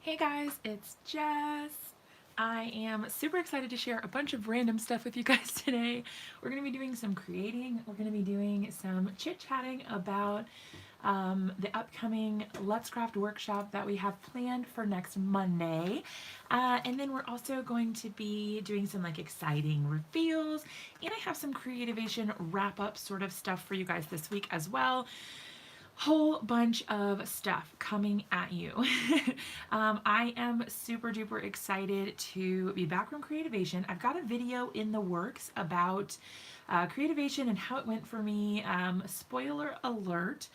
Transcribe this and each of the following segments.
Hey guys, it's Jess. I am super excited to share a bunch of random stuff with you guys today. We're going to be doing some creating. We're going to be doing some chit-chatting about the upcoming Let's Craft workshop that we have planned for next Monday. And then we're also going to be doing some like exciting reveals. And I have some Creativation wrap-up sort of stuff for you guys this week as well. Whole bunch of stuff coming at you. I am super duper excited to be back from Creativation. I've got a video in the works about Creativation and how it went for me. Spoiler alert,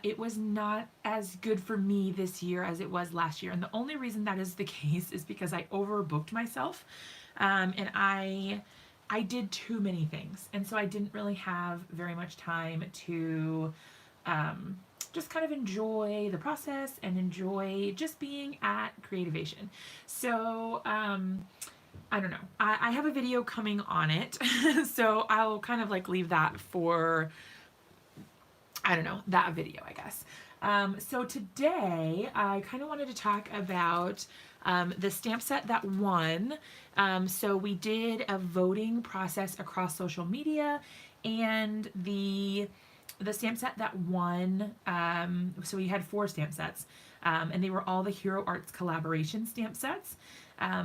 it was not as good for me this year as it was last year. And the only reason that is the case is because I overbooked myself and I did too many things. And so I didn't really have very much time to just kind of enjoy the process and enjoy just being at Creativation. So I don't know. I have a video coming on it, so I'll kind of like leave that for, I don't know, that video, I guess. So today I kind of wanted to talk about the stamp set that won. So we did a voting process across social media, and the stamp set that won, so we had 4 stamp sets, and they were all the Hero Arts collaboration stamp sets.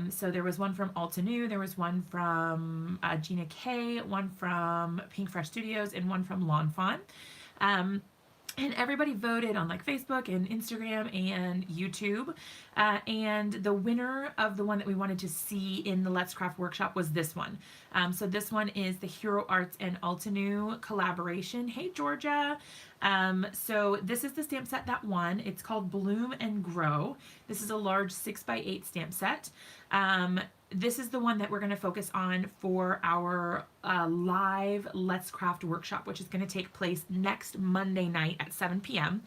So there was one from Altenew, there was one from Gina K, one from Pink Fresh Studios, and one from Lawn Fawn. And everybody voted on like Facebook and Instagram and YouTube. And the winner of the one that we wanted to see in the Let's Craft workshop was this one. So this one is the Hero Arts and Altenew collaboration. Hey, Georgia. So this is the stamp set that won. It's called Bloom and Grow. This is a large 6x8 stamp set. This is the one that we're going to focus on for our live Let's Craft workshop, which is going to take place next Monday night at 7 p.m.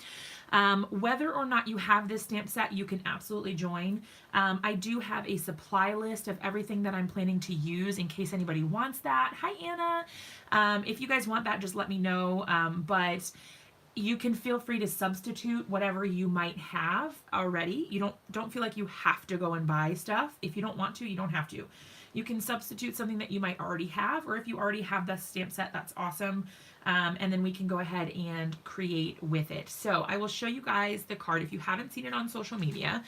Whether or not you have this stamp set, you can absolutely join. I do have a supply list of everything that I'm planning to use in case anybody wants that. Hi, Anna. If you guys want that, just let me know. But you can feel free to substitute whatever you might have already. You don't feel like you have to go and buy stuff. If you don't want to, you don't have to. You can substitute something that you might already have, or if you already have that stamp set, that's awesome. And then we can go ahead and create with it. So I will show you guys the card if you haven't seen it on social media.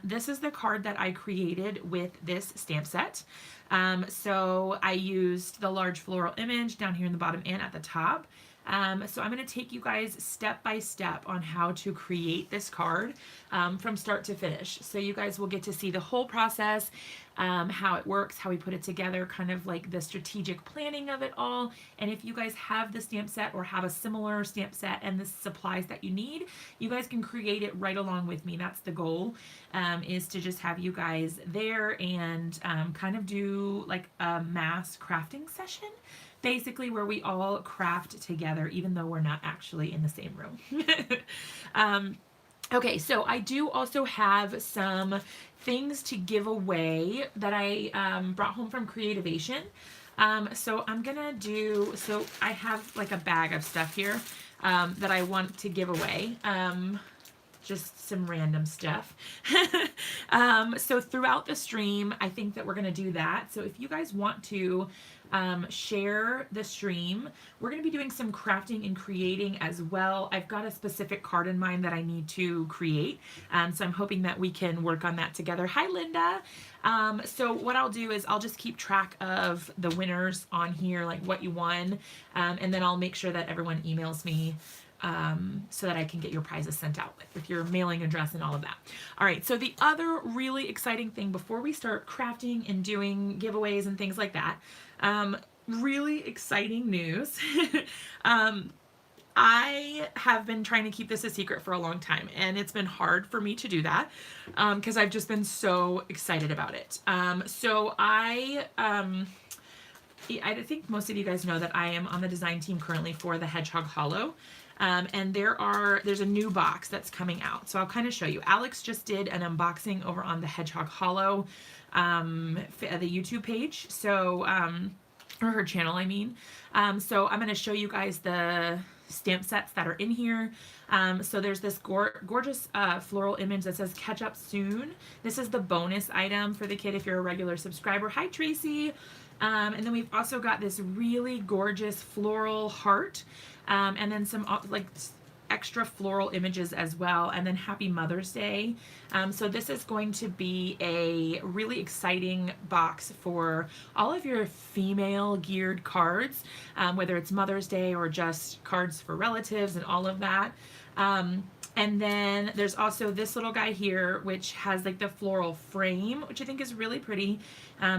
This is the card that I created with this stamp set. So I used the large floral image down here in the bottom and at the top. So I'm going to take you guys step by step on how to create this card from start to finish. So you guys will get to see the whole process, how it works, how we put it together, kind of like the strategic planning of it all. And if you guys have the stamp set or have a similar stamp set and the supplies that you need, you guys can create it right along with me. That's the goal, is to just have you guys there and kind of do like a mass crafting session, basically, where we all craft together even though we're not actually in the same room. Okay, so I do also have some things to give away that I brought home from Creativation. So I'm gonna do, so I have like a bag of stuff here that I want to give away. Just some random stuff. So throughout the stream, I think that we're going to do that. So if you guys want to share the stream, we're going to be doing some crafting and creating as well. I've got a specific card in mind that I need to create. So I'm hoping that we can work on that together. Hi, Linda. So what I'll do is I'll just keep track of the winners on here, like what you won. And then I'll make sure that everyone emails me so that I can get your prizes sent out with your mailing address and all of that. All right, so the other really exciting thing before we start crafting and doing giveaways and things like that, really exciting news. I have been trying to keep this a secret for a long time, and it's been hard for me to do that because I've just been so excited about it. So I think most of you guys know that I am on the design team currently for the Hedgehog Hollow. And there's a new box that's coming out. So I'll kind of show you. Alex just did an unboxing over on the Hedgehog Hollow, the YouTube page. So, or her channel, I mean. So I'm going to show you guys the stamp sets that are in here. So there's this gorgeous floral image that says catch up soon. This is the bonus item for the kit if you're a regular subscriber. Hi, Tracy. And then we've also got this really gorgeous floral heart, and then some like extra floral images as well, and then Happy Mother's Day. So this is going to be a really exciting box for all of your female geared cards, whether it's Mother's Day or just cards for relatives and all of that. And then there's also this little guy here, which has like the floral frame, which I think is really pretty.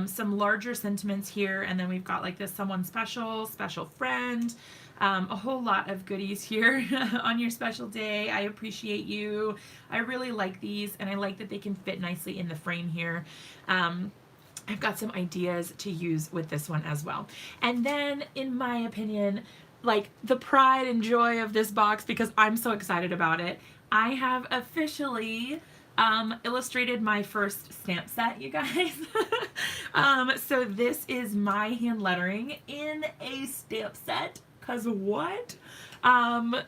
Some larger sentiments here, and then we've got like this someone special, special friend, a whole lot of goodies here on your special day. I appreciate you. I really like these, and I like that they can fit nicely in the frame here. I've got some ideas to use with this one as well. And then, in my opinion, like the pride and joy of this box, because I'm so excited about it, I have officially illustrated my first stamp set, you guys. So this is my hand lettering in a stamp set, because what?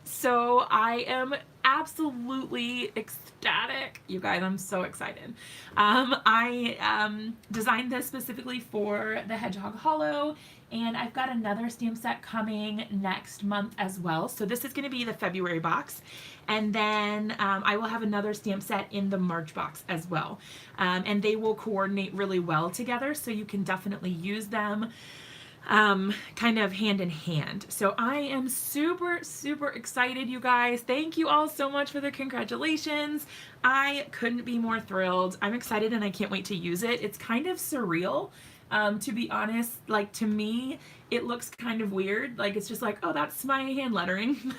So I am absolutely ecstatic. You guys, I'm so excited. I designed this specifically for the Hedgehog Hollow, and I've got another stamp set coming next month as well. So this is going to be the February box, and then I will have another stamp set in the March box as well. And they will coordinate really well together, so you can definitely use them kind of hand in hand. So I am super, super excited, you guys. Thank you all so much for the congratulations. I couldn't be more thrilled. I'm excited and I can't wait to use it. It's kind of surreal, to be honest. Like, to me, it looks kind of weird. Like, it's just like, oh, that's my hand lettering.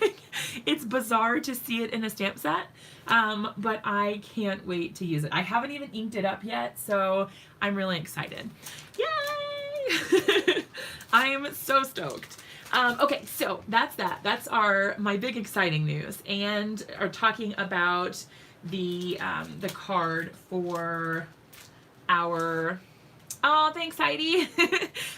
It's bizarre to see it in a stamp set, but I can't wait to use it. I haven't even inked it up yet, so I'm really excited. Yay! I am so stoked. Okay, so that's that. That's my big exciting news, and are talking about the card for our. Oh, thanks, Heidi.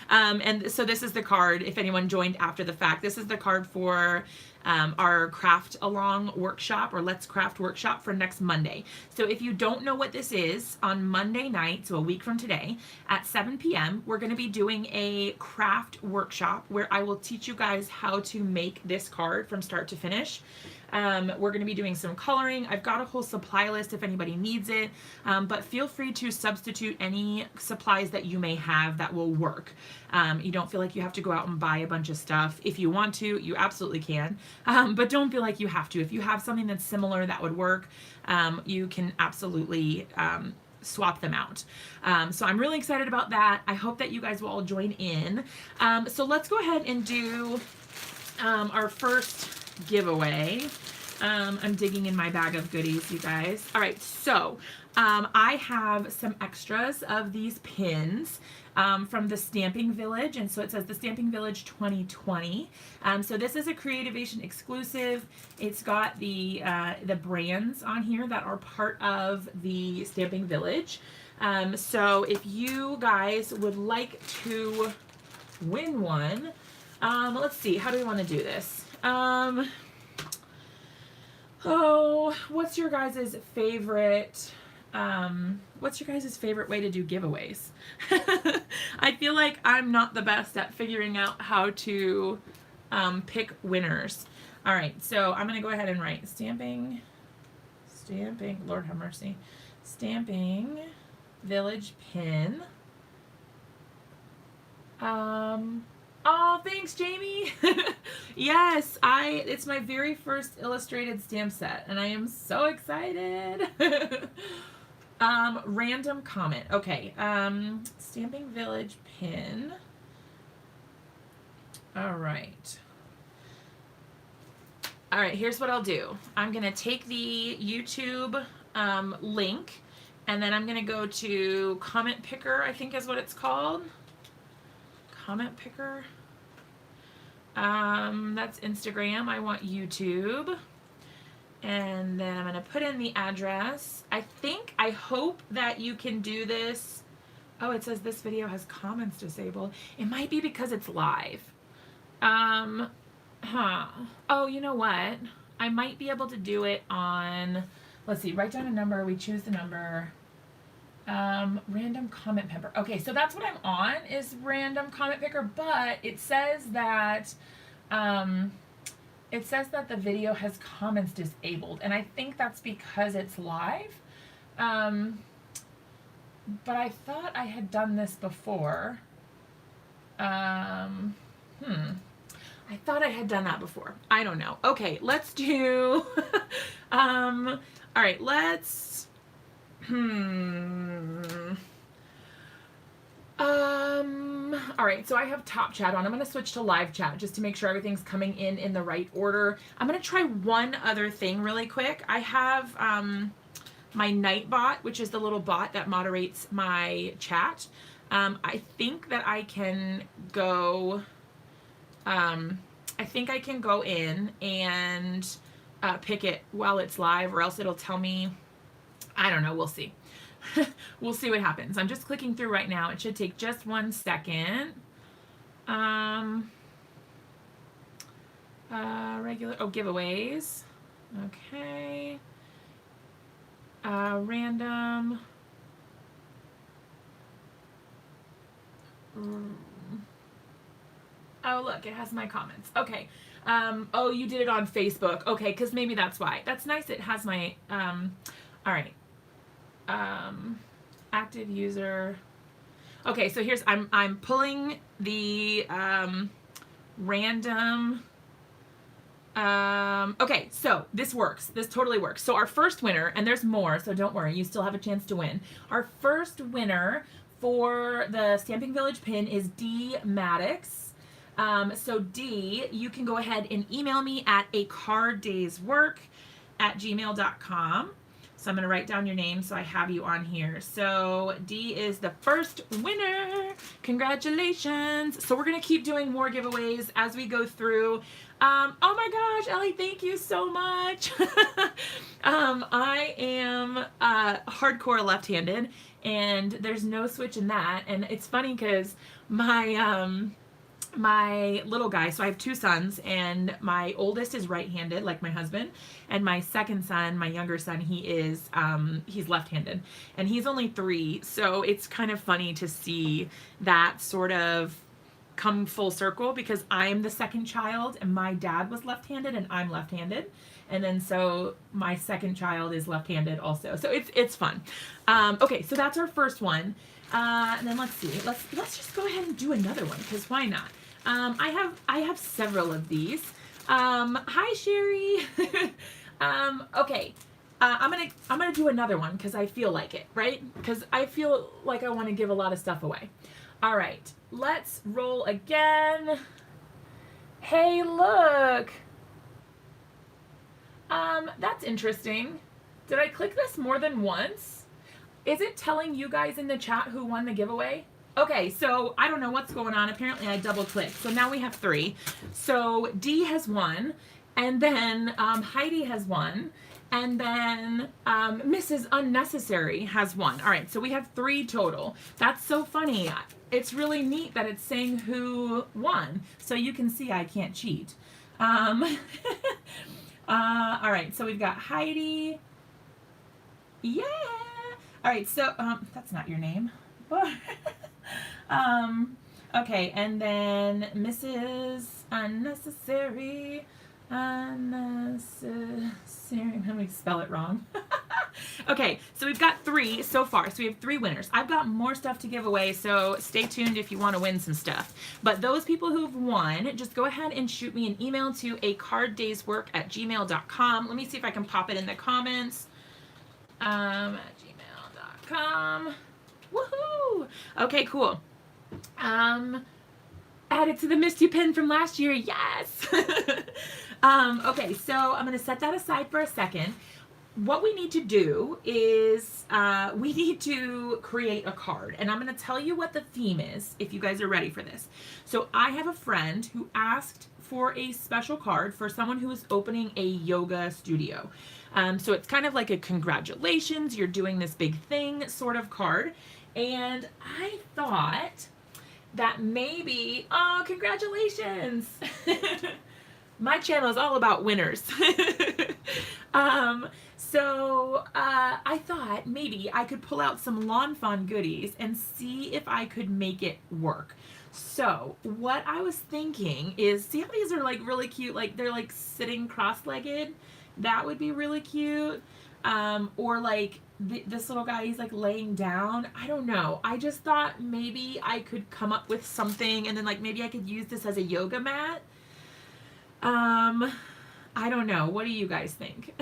And so this is the card, if anyone joined after the fact, this is the card for our craft along workshop, or Let's Craft workshop for next Monday. So if you don't know what this is, on Monday night, so a week from today, at 7 p.m., we're going to be doing a craft workshop where I will teach you guys how to make this card from start to finish. We're going to be doing some coloring. I've got a whole supply list if anybody needs it, but feel free to substitute any supplies that you may have that will work. You don't feel like you have to go out and buy a bunch of stuff. If you want to, you absolutely can, but don't feel like you have to. If you have something that's similar that would work, you can absolutely swap them out. So I'm really excited about that. I hope that you guys will all join in. So let's go ahead and do our first giveaway. I'm digging in my bag of goodies, you guys. All right, so I have some extras of these pins from the Stamping Village, and so it says the Stamping Village 2020. So this is a Creativation exclusive. It's got the brands on here that are part of the Stamping Village. So if you guys would like to win one, let's see, how do we want to do this? Oh, what's your guys' favorite way to do giveaways? I feel like I'm not the best at figuring out how to pick winners. All right, so I'm going to go ahead and write stamping, Lord have mercy, Stamping Village pin. Oh, thanks, Jamie. Yes, it's my very first illustrated stamp set, and I am so excited. Random comment. Okay, Stamping Village pin. All right. All right, here's what I'll do. I'm going to take the YouTube link, and then I'm going to go to Comment Picker, I think is what it's called. Comment Picker. That's Instagram. I want YouTube. And then I'm going to put in the address. I hope that you can do this. Oh, it says this video has comments disabled. It might be because it's live. Oh, you know what? I might be able to do it on, let's see, write down a number. We choose the number. Random comment picker. Okay, so that's what I'm on is random comment picker, but um, it says that the video has comments disabled, and I think that's because it's live. Um, but I thought I had done this before. Um, I thought I had done that before. I don't know. Okay, let's do. All right, let's. All right, so I have top chat on. I'm going to switch to live chat just to make sure everything's coming in the right order. I'm going to try one other thing really quick. I have my Nightbot, which is the little bot that moderates my chat. I think that I can go. I think I can go in and pick it while it's live, or else it'll tell me. I don't know. We'll see. We'll see what happens. I'm just clicking through right now. It should take just 1 second. Regular, giveaways. Okay. Random. Oh, look, it has my comments. Okay. Oh, you did it on Facebook. Okay, because maybe that's why. That's nice. It has my, all right. Active user. Okay, so here's, I'm pulling the, random, okay, so this works. This totally works. So our first winner, and there's more, so don't worry, you still have a chance to win. Our first winner for the Stamping Village pin is D Maddox. So D, you can go ahead and email me at acarddayswork@gmail.com. So I'm going to write down your name so I have you on here. So D is the first winner. Congratulations. So we're going to keep doing more giveaways as we go through. Oh my gosh, Ellie, thank you so much. I am hardcore left-handed, and there's no switch in that. And it's funny because my little guy, so I have 2 sons, and my oldest is right-handed, like my husband, and my second son, my younger son, he's left-handed, and he's only 3, so it's kind of funny to see that sort of come full circle, because I'm the second child, and my dad was left-handed, and I'm left-handed, and then so my second child is left-handed also, so it's fun. Okay, so that's our first one. And then let's see, let's just go ahead and do another one, because why not? I have several of these. Hi Sherry. Okay. I'm gonna do another one because I feel like it, right? Because I feel like I want to give a lot of stuff away. All right, let's roll again. Hey, look. That's interesting. Did I click this more than once? Is it telling you guys in the chat who won the giveaway? Okay, so I don't know what's going on. Apparently I double clicked. So now we have 3. So D has won, and then Heidi has won, and then Mrs. Unnecessary has won. All right, so we have 3 total. That's so funny. It's really neat that it's saying who won. So you can see I can't cheat. All right, so we've got Heidi. Yeah. All right, so that's not your name. Okay, and then Mrs. Unnecessary. Unnecessary. Let me spell it wrong. Okay, so we've got 3 so far. So we have 3 winners. I've got more stuff to give away, so stay tuned if you want to win some stuff. But those people who've won, just go ahead and shoot me an email to acarddayswork@gmail.com. Let me see if I can pop it in the comments. At gmail.com. Woohoo! Okay, cool. Add it to the Misty pin from last year. Yes! Okay, so I'm going to set that aside for a second. What we need to do is we need to create a card, and I'm going to tell you what the theme is if you guys are ready for this. So I have a friend who asked for a special card for someone who is opening a yoga studio. So it's kind of like a congratulations, you're doing this big thing sort of card. And I thought that maybe, oh, congratulations. My channel is all about winners. I thought maybe I could pull out some Lawn Fawn goodies and see if I could make it work. So what I was thinking is, see how these are like really cute, like they're like sitting cross-legged? That would be really cute. Or like this little guy, he's like laying down. I don't know. I just thought maybe I could come up with something, and then like maybe I could use this as a yoga mat. I don't know. What do you guys think?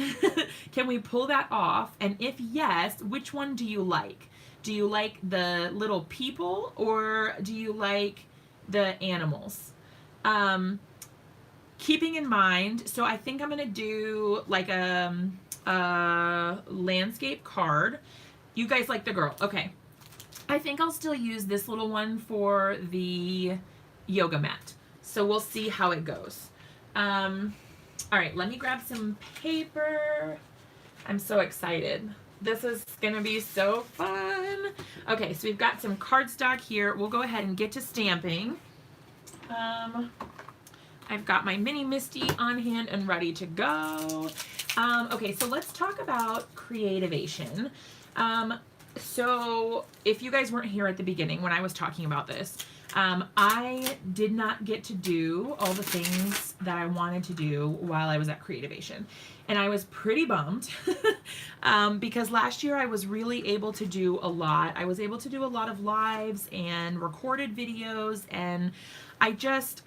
Can we pull that off? And if yes, which one do you like? Do you like the little people or do you like the animals? Keeping in mind, so I think I'm going to do like a landscape card. You guys like the girl. Okay. I think I'll still use this little one for the yoga mat. So we'll see how it goes. All right, let me grab some paper. I'm so excited. This is gonna be so fun. Okay, so we've got some cardstock here. We'll go ahead and get to stamping. I've got my mini Misty on hand and ready to go. Okay, so let's talk about Creativation. So if you guys weren't here at the beginning when I was talking about this, I did not get to do all the things that I wanted to do while I was at Creativation. And I was pretty bummed because last year I was really able to do a lot. I was able to do a lot of lives and recorded videos, and I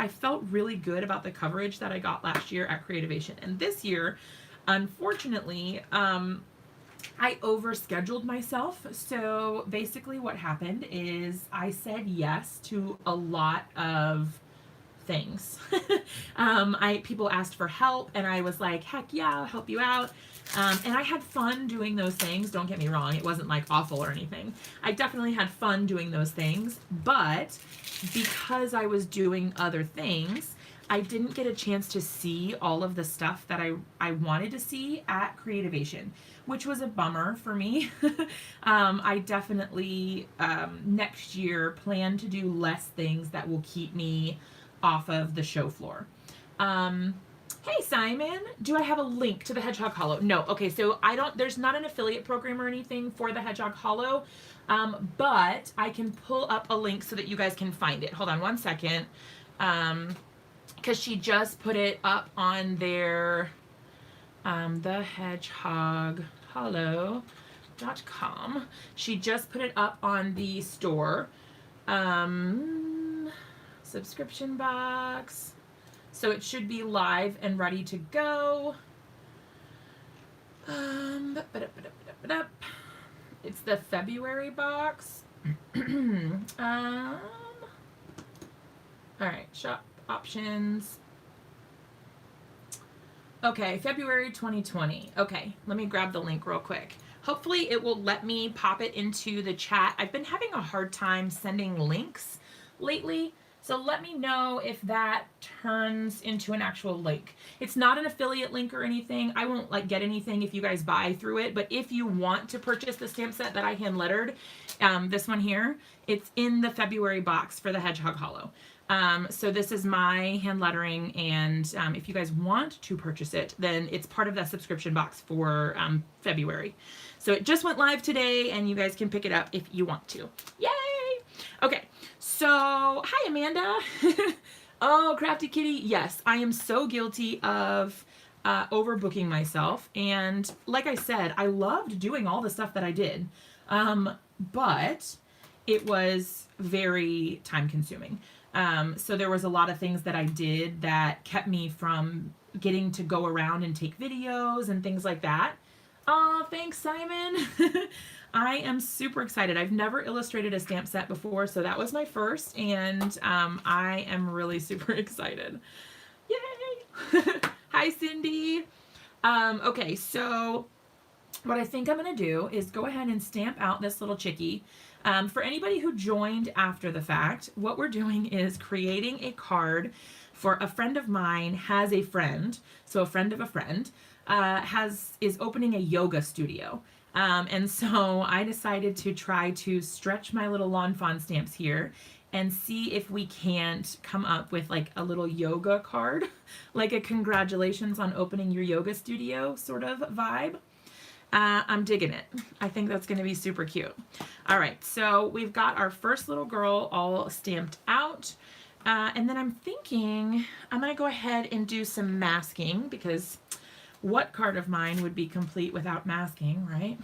felt really good about the coverage that I got last year at Creativation. And this year, unfortunately, I overscheduled myself. So basically what happened is I said yes to a lot of things. People asked for help and I was like, heck yeah, I'll help you out. And I had fun doing those things. Don't get me wrong. It wasn't like awful or anything. I definitely had fun doing those things, but because I was doing other things, I didn't get a chance to see all of the stuff that I wanted to see at Creativation, which was a bummer for me. I definitely next year plan to do less things that will keep me off of the show floor. Hey Simon, do I have a link to the Hedgehog Hollow? No. Okay, so there's not an affiliate program or anything for the Hedgehog Hollow, but I can pull up a link so that you guys can find it. Hold on one second. Because she just put it up on their thehedgehoghollow.com. She just put it up on the store. Subscription box. So it should be live and ready to go. It's the February box. All right, shop options. Okay, February 2020. Okay, let me grab the link real quick. Hopefully it will let me pop it into the chat. I've been having a hard time sending links lately, so let me know if that turns into an actual link. It's not an affiliate link or anything. I won't like get anything if you guys buy through it, but if you want to purchase the stamp set that I hand lettered, this one here, it's in the February box for the Hedgehog Hollow. So this is my hand lettering, and if you guys want to purchase it, then it's part of that subscription box for February. So it just went live today, and you guys can pick it up if you want to. Yay! Okay, so hi Amanda. Oh, Crafty Kitty. Yes, I am so guilty of overbooking myself, and like I said, I loved doing all the stuff that I did, but it was very time consuming. So there was a lot of things that I did that kept me from getting to go around and take videos and things like that. Oh, thanks, Simon. I am super excited. I've never illustrated a stamp set before, so that was my first, and I am really super excited. Yay! Hi, Cindy. Okay, so what I think I'm going to do is go ahead and stamp out this little chickie. For anybody who joined after the fact, what we're doing is creating a card for a friend of mine has a friend, so a friend of a friend, is opening a yoga studio. And so I decided to try to stretch my little Lawn Fawn stamps here and see if we can't come up with like a little yoga card, like a congratulations on opening your yoga studio sort of vibe. I'm digging it. I think that's going to be super cute. All right, so we've got our first little girl all stamped out. And then I'm thinking I'm going to go ahead and do some masking, because what card of mine would be complete without masking, right?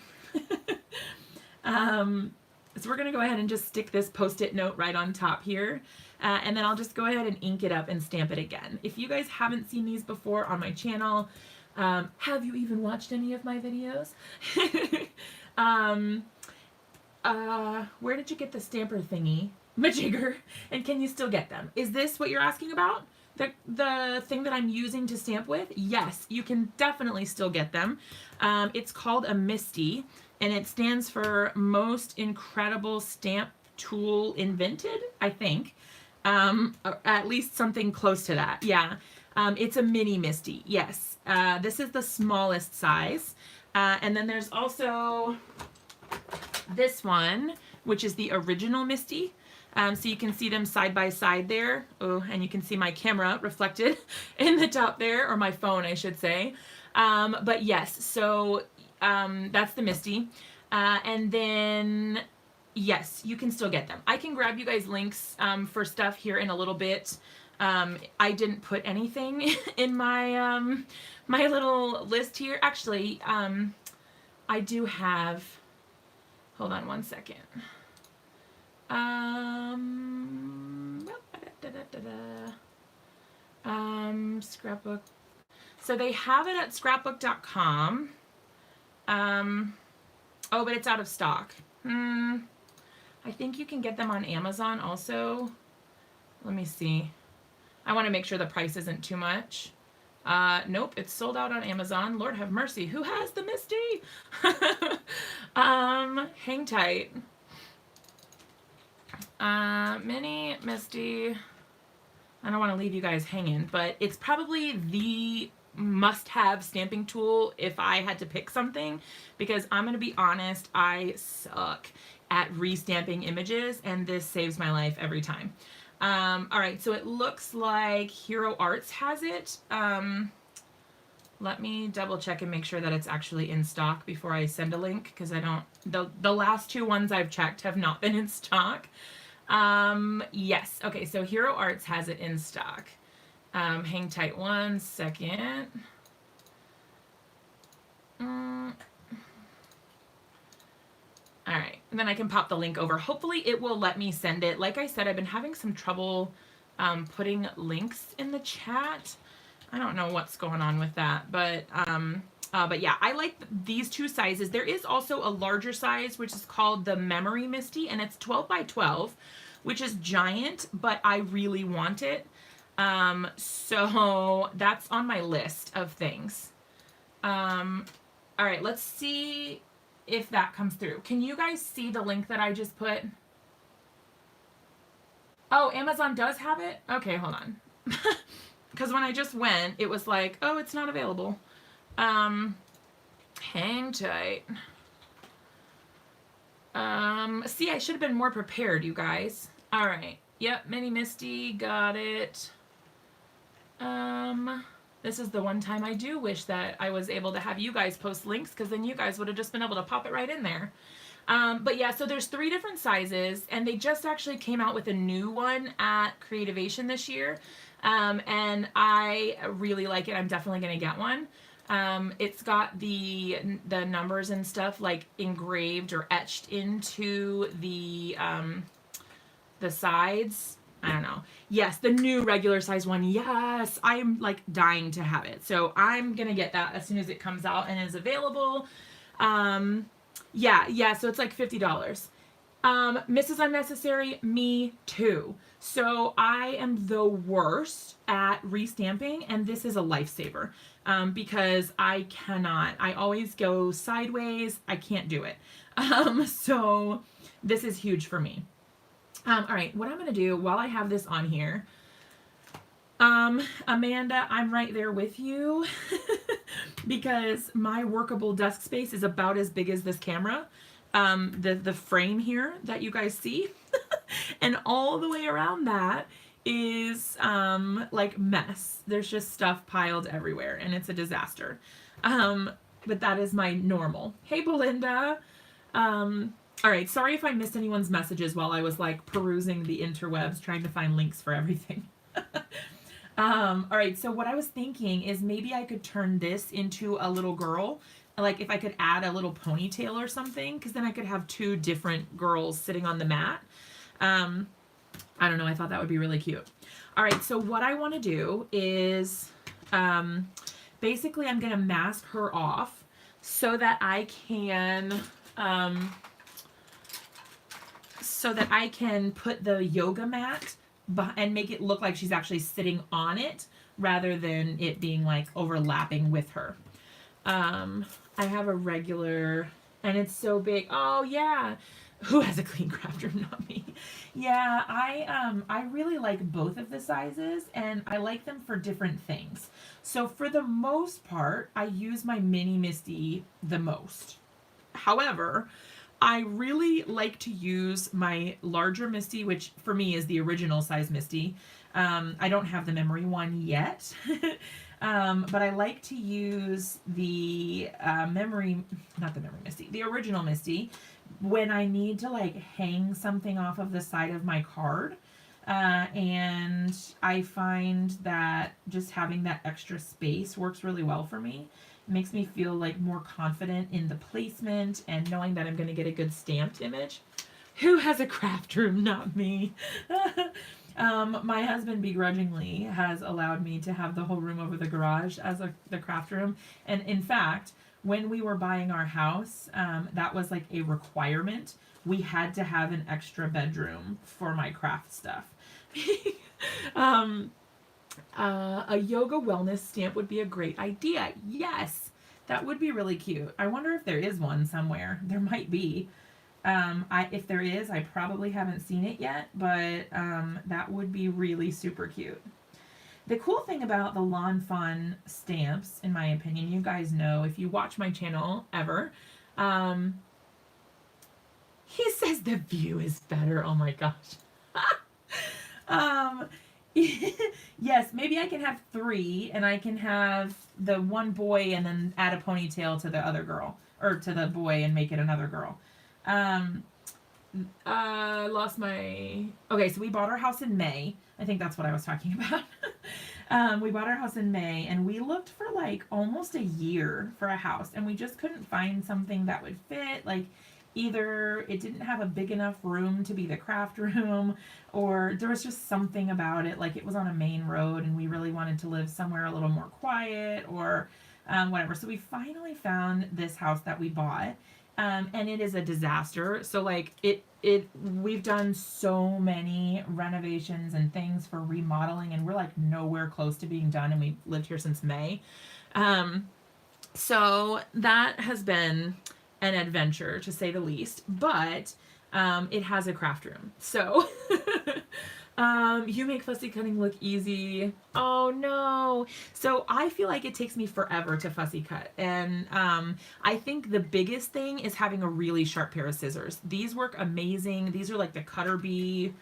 So we're going to go ahead and just stick this Post-it note right on top here. And then I'll just go ahead and ink it up and stamp it again. If you guys haven't seen these before on my channel, have you even watched any of my videos? Where did you get the stamper thingy, majigger? And can you still get them? Is this what you're asking about? The thing that I'm using to stamp with? Yes, you can definitely still get them. It's called a MISTI, and it stands for Most Incredible Stamp Tool Invented, I think. Or at least something close to that. Yeah. It's a mini MISTI. Yes. This is the smallest size. And then there's also this one, which is the original MISTI. So you can see them side by side there. Oh, and you can see my camera reflected in the top there, or my phone, I should say. But yes, so that's the MISTI. And then, yes, you can still get them. I can grab you guys links for stuff here in a little bit. I didn't put anything in my my little list here. Actually, I do have, hold on one second. Scrapbook. So they have it at scrapbook.com. Oh, but it's out of stock. I think you can get them on Amazon also. Let me see. I want to make sure the price isn't too much. Nope, it's sold out on Amazon. Lord have mercy. Who has the MISTI? Hang tight. Mini MISTI. I don't want to leave you guys hanging, but it's probably the must-have stamping tool if I had to pick something, because I'm going to be honest, I suck at restamping images, and this saves my life every time. All right, so it looks like Hero Arts has it. Let me double check and make sure that it's actually in stock before I send a link, because I don't, the last two ones I've checked have not been in stock. Yes, okay, so Hero Arts has it in stock. Hang tight one second. All right, and then I can pop the link over. Hopefully it will let me send it. Like I said, I've been having some trouble putting links in the chat. I don't know what's going on with that, but yeah, I like these two sizes. There is also a larger size, which is called the Memory MISTI, and it's 12 by 12, which is giant, but I really want it. So that's on my list of things. All right, let's see if that comes through. Can you guys see the link that I just put? Oh, Amazon does have it? Okay, hold on. Because when I just went, it was like, oh, it's not available. Hang tight. See, I should have been more prepared, you guys. All right. Yep, Mini MISTI, got it. This is the one time I do wish that I was able to have you guys post links, because then you guys would have just been able to pop it right in there. But yeah, so there's 3 different sizes, and they just actually came out with a new one at Creativation this year. And I really like it. I'm definitely going to get one. It's got the numbers and stuff like engraved or etched into the sides. I don't know. Yes, the new regular size one. Yes, I'm like dying to have it. So I'm going to get that as soon as it comes out and is available. Yeah, so it's like $50. Mrs. Unnecessary, me too. So I am the worst at restamping, and this is a lifesaver, because I cannot. I always go sideways. I can't do it. So this is huge for me. All right, what I'm going to do while I have this on here, Amanda, I'm right there with you because my workable desk space is about as big as this camera. The frame here that you guys see. And all the way around that is like mess. There's just stuff piled everywhere and it's a disaster. Um, but that is my normal. Hey, Belinda. All right, sorry if I missed anyone's messages while I was like perusing the interwebs trying to find links for everything. All right, so what I was thinking is maybe I could turn this into a little girl. Like if I could add a little ponytail or something, because then I could have two different girls sitting on the mat. Um, I don't know, I thought that would be really cute. All right, so what I want to do is basically I'm going to mask her off so that I can put the yoga mat and make it look like she's actually sitting on it rather than it being like overlapping with her. I have a regular, and it's so big. Oh yeah, who has a clean craft room? Not me. Yeah, I really like both of the sizes, and I like them for different things. So for the most part, I use my mini Misty the most. However, I really like to use my larger Misty, which for me is the original size Misty. I don't have the memory one yet. But I like to use the not the memory Misty, the original Misty, when I need to like hang something off of the side of my card. And I find that just having that extra space works really well for me. It makes me feel like more confident in the placement and knowing that I'm going to get a good stamped image. Who has a craft room? Not me. My husband begrudgingly has allowed me to have the whole room over the garage as the craft room. And in fact, when we were buying our house, that was like a requirement. We had to have an extra bedroom for my craft stuff. A yoga wellness stamp would be a great idea. Yes, that would be really cute. I wonder if there is one somewhere. There might be. If there is, I probably haven't seen it yet, but that would be really super cute. The cool thing about the Lawn Fawn stamps, in my opinion, you guys know if you watch my channel ever, he says the view is better. Oh my gosh. Yes, maybe I can have 3 and I can have the one boy and then add a ponytail to the other girl, or to the boy and make it another girl. Lost my... Okay, so we bought our house in May. I think that's what I was talking about. We bought our house in May, and we looked for like almost a year for a house, and we just couldn't find something that would fit. Like, either it didn't have a big enough room to be the craft room, or there was just something about it, like it was on a main road, and we really wanted to live somewhere a little more quiet, or whatever. So we finally found this house that we bought. And it is a disaster. So like we've done so many renovations and things for remodeling, and we're like nowhere close to being done, and we've lived here since May. So that has been an adventure, to say the least, but it has a craft room. So you make fussy cutting look easy. Oh no. So I feel like it takes me forever to fussy cut. And I think the biggest thing is having a really sharp pair of scissors. These work amazing. These are like the Cutter Bee,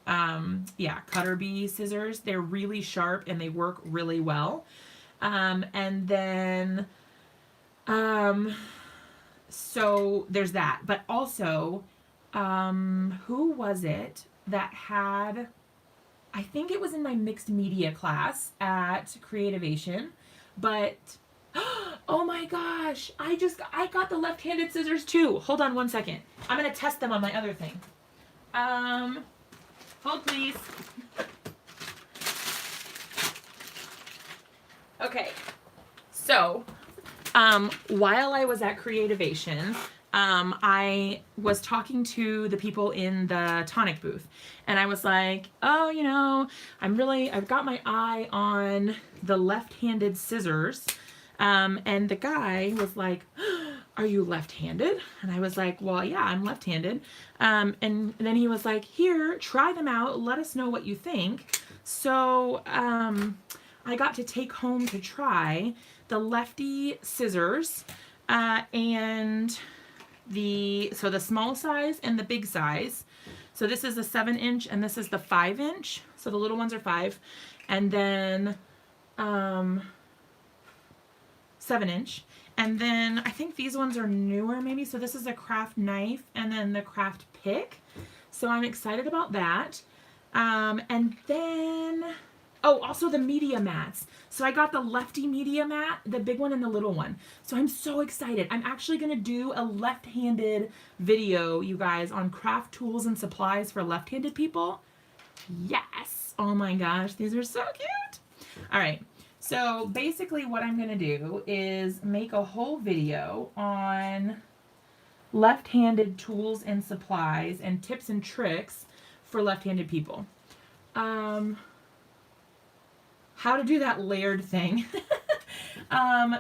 Cutter Bee scissors. They're really sharp and they work really well. And then, so there's that. But also, who was it that had... I think it was in my mixed media class at Creativation, but oh my gosh, I got the left-handed scissors too. Hold on one second. I'm going to test them on my other thing. Hold please. Okay. So, while I was at Creativation, I was talking to the people in the tonic booth, and I was like, oh, you know, I've got my eye on the left-handed scissors. And the guy was like, are you left-handed? And I was like, well, yeah, I'm left-handed. And then he was like, here, try them out. Let us know what you think. So, I got to take home to try the lefty scissors, and the small size and the big size. So this is the 7-inch and this is the 5-inch. So the little ones are 5. And then 7-inch. And then I think these ones are newer maybe. So this is a craft knife and then the craft pick. So I'm excited about that. And then, oh, also the media mats. So I got the lefty media mat, the big one and the little one. So I'm so excited. I'm actually going to do a left-handed video, you guys, on craft tools and supplies for left-handed people. Yes. Oh my gosh, these are so cute. All right. So basically what I'm going to do is make a whole video on left-handed tools and supplies and tips and tricks for left-handed people. How to do that layered thing.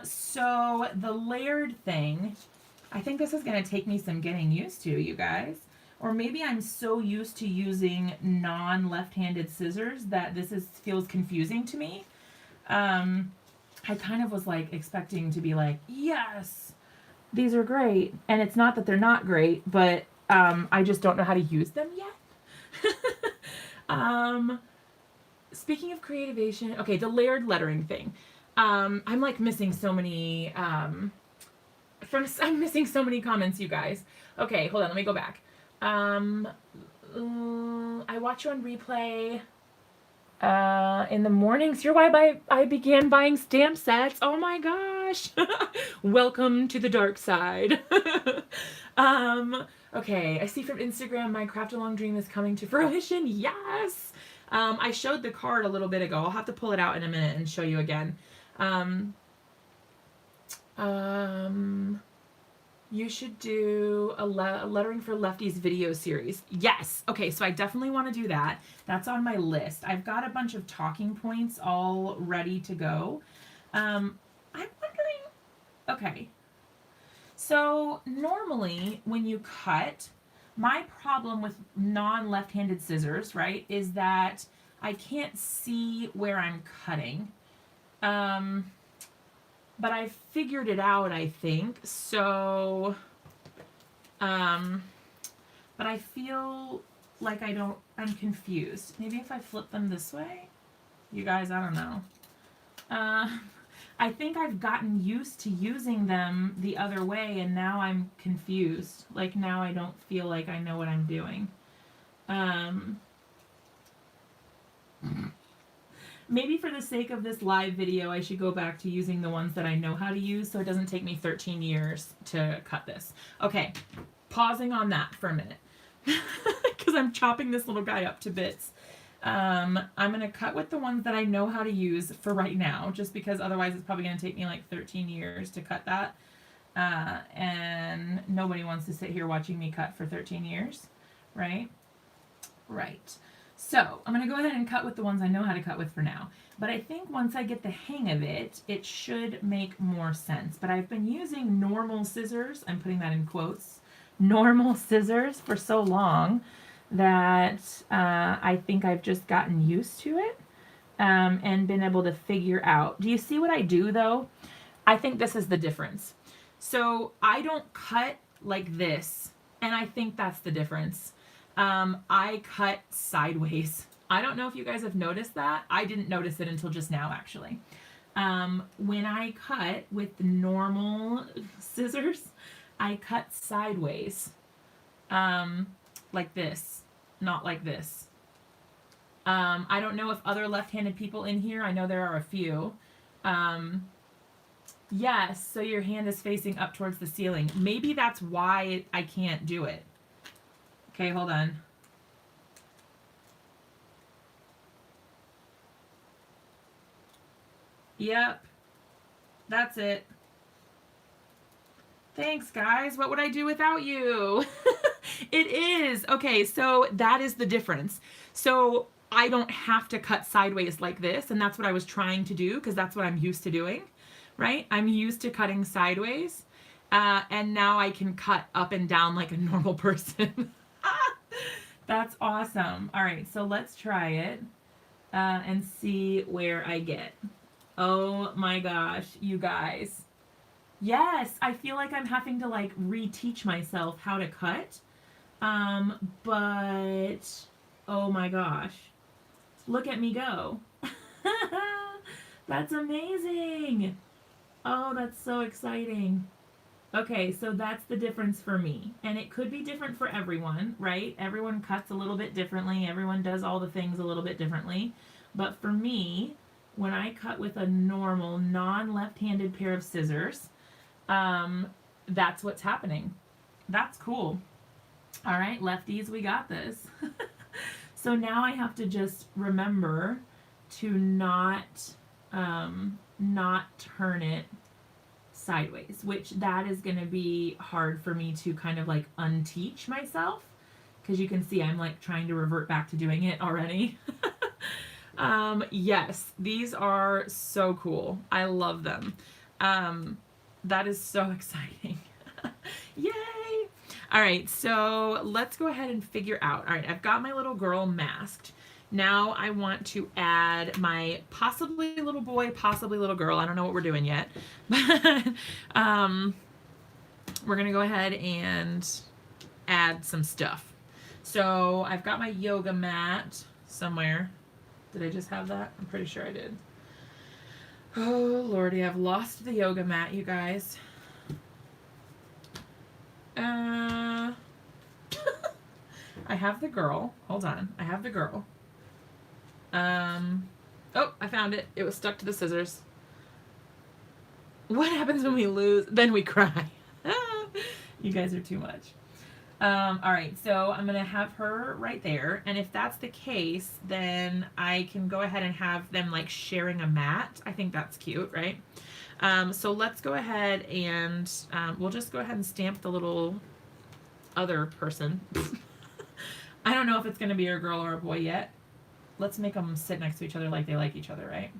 So the layered thing, I think this is going to take me some getting used to, you guys. Or maybe I'm so used to using non-left-handed scissors that feels confusing to me. I kind of was like expecting to be like, yes, these are great. And it's not that they're not great, but I just don't know how to use them yet. Speaking of Creativation, okay, the layered lettering thing. I'm like missing so many, I'm missing so many comments, you guys. Okay, hold on, let me go back. I watch you on replay in the mornings. You're why I began buying stamp sets. Oh my gosh. Welcome to the dark side. Okay, I see from Instagram my craft along dream is coming to fruition. Yes. I showed the card a little bit ago. I'll have to pull it out in a minute and show you again. You should do a lettering for lefties video series. Yes. Okay, so I definitely want to do that. That's on my list. I've got a bunch of talking points all ready to go. I'm wondering, okay. So normally when you cut, my problem with non-left-handed scissors, right, is that I can't see where I'm cutting. But I figured it out, I think. So, but I feel like I'm confused. Maybe if I flip them this way? You guys, I don't know. I think I've gotten used to using them the other way, and now I'm confused. Like, now I don't feel like I know what I'm doing. Maybe for the sake of this live video, I should go back to using the ones that I know how to use so it doesn't take me 13 years to cut this. Okay, pausing on that for a minute because I'm chopping this little guy up to bits. I'm going to cut with the ones that I know how to use for right now, just because otherwise it's probably going to take me like 13 years to cut that. And nobody wants to sit here watching me cut for 13 years, right? Right. So I'm going to go ahead and cut with the ones I know how to cut with for now. But I think once I get the hang of it, it should make more sense. But I've been using normal scissors, I'm putting that in quotes, normal scissors for so long that I think I've just gotten used to it and been able to figure out. Do you see what I do though? I think this is the difference. So I don't cut like this, and I think that's the difference. I cut sideways. I don't know if you guys have noticed that. I didn't notice it until just now, actually. When I cut with normal scissors, I cut sideways. Like this, not like this. I don't know if other left-handed people in here, I know there are a few. Yes, so your hand is facing up towards the ceiling. Maybe that's why I can't do it. Okay, hold on. Yep, that's it. Thanks, guys. What would I do without you? It is. Okay, so that is the difference. So I don't have to cut sideways like this, and that's what I was trying to do because that's what I'm used to doing, right? I'm used to cutting sideways, and now I can cut up and down like a normal person. That's awesome. All right, so let's try it and see where I get. Oh my gosh, you guys. Yes, I feel like I'm having to like reteach myself how to cut. But oh my gosh, look at me go. That's amazing. Oh, that's so exciting. Okay, so that's the difference for me. And it could be different for everyone, right? Everyone cuts a little bit differently. Everyone does all the things a little bit differently. But for me, when I cut with a normal, non-left-handed pair of scissors, that's what's happening. That's cool. All right, lefties, we got this. So now I have to just remember to not turn it sideways, which that is going to be hard for me to kind of like unteach myself, because you can see I'm like trying to revert back to doing it already. Yes, these are so cool. I love them. That is so exciting. Yay! All right, so let's go ahead and figure out. All right, I've got my little girl masked. Now I want to add my possibly little boy, possibly little girl. I don't know what we're doing yet. But we're going to go ahead and add some stuff. So I've got my yoga mat somewhere. Did I just have that? I'm pretty sure I did. Oh, Lordy, I've lost the yoga mat, you guys. I have the girl. Hold on. I have the girl. Oh, I found it. It was stuck to the scissors. What happens when we lose? Then we cry. You guys are too much. All right, so I'm going to have her right there. And if that's the case, then I can go ahead and have them like sharing a mat. I think that's cute, right? So let's go ahead and we'll just go ahead and stamp the little other person. I don't know if it's going to be a girl or a boy yet. Let's make them sit next to each other like they like each other, right?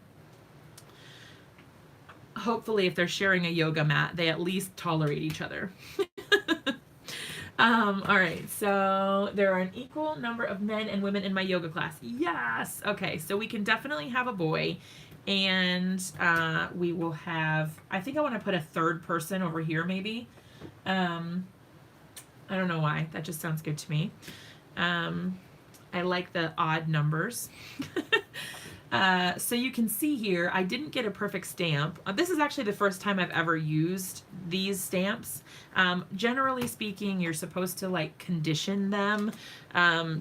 Hopefully, if they're sharing a yoga mat, they at least tolerate each other. All right, so there are an equal number of men and women in my yoga class. Yes! Okay, so we can definitely have a boy, and we will have, I think I want to put a third person over here maybe. I don't know why, that just sounds good to me. I like the odd numbers. So you can see here, I didn't get a perfect stamp. This is actually the first time I've ever used these stamps. Generally speaking, you're supposed to like condition them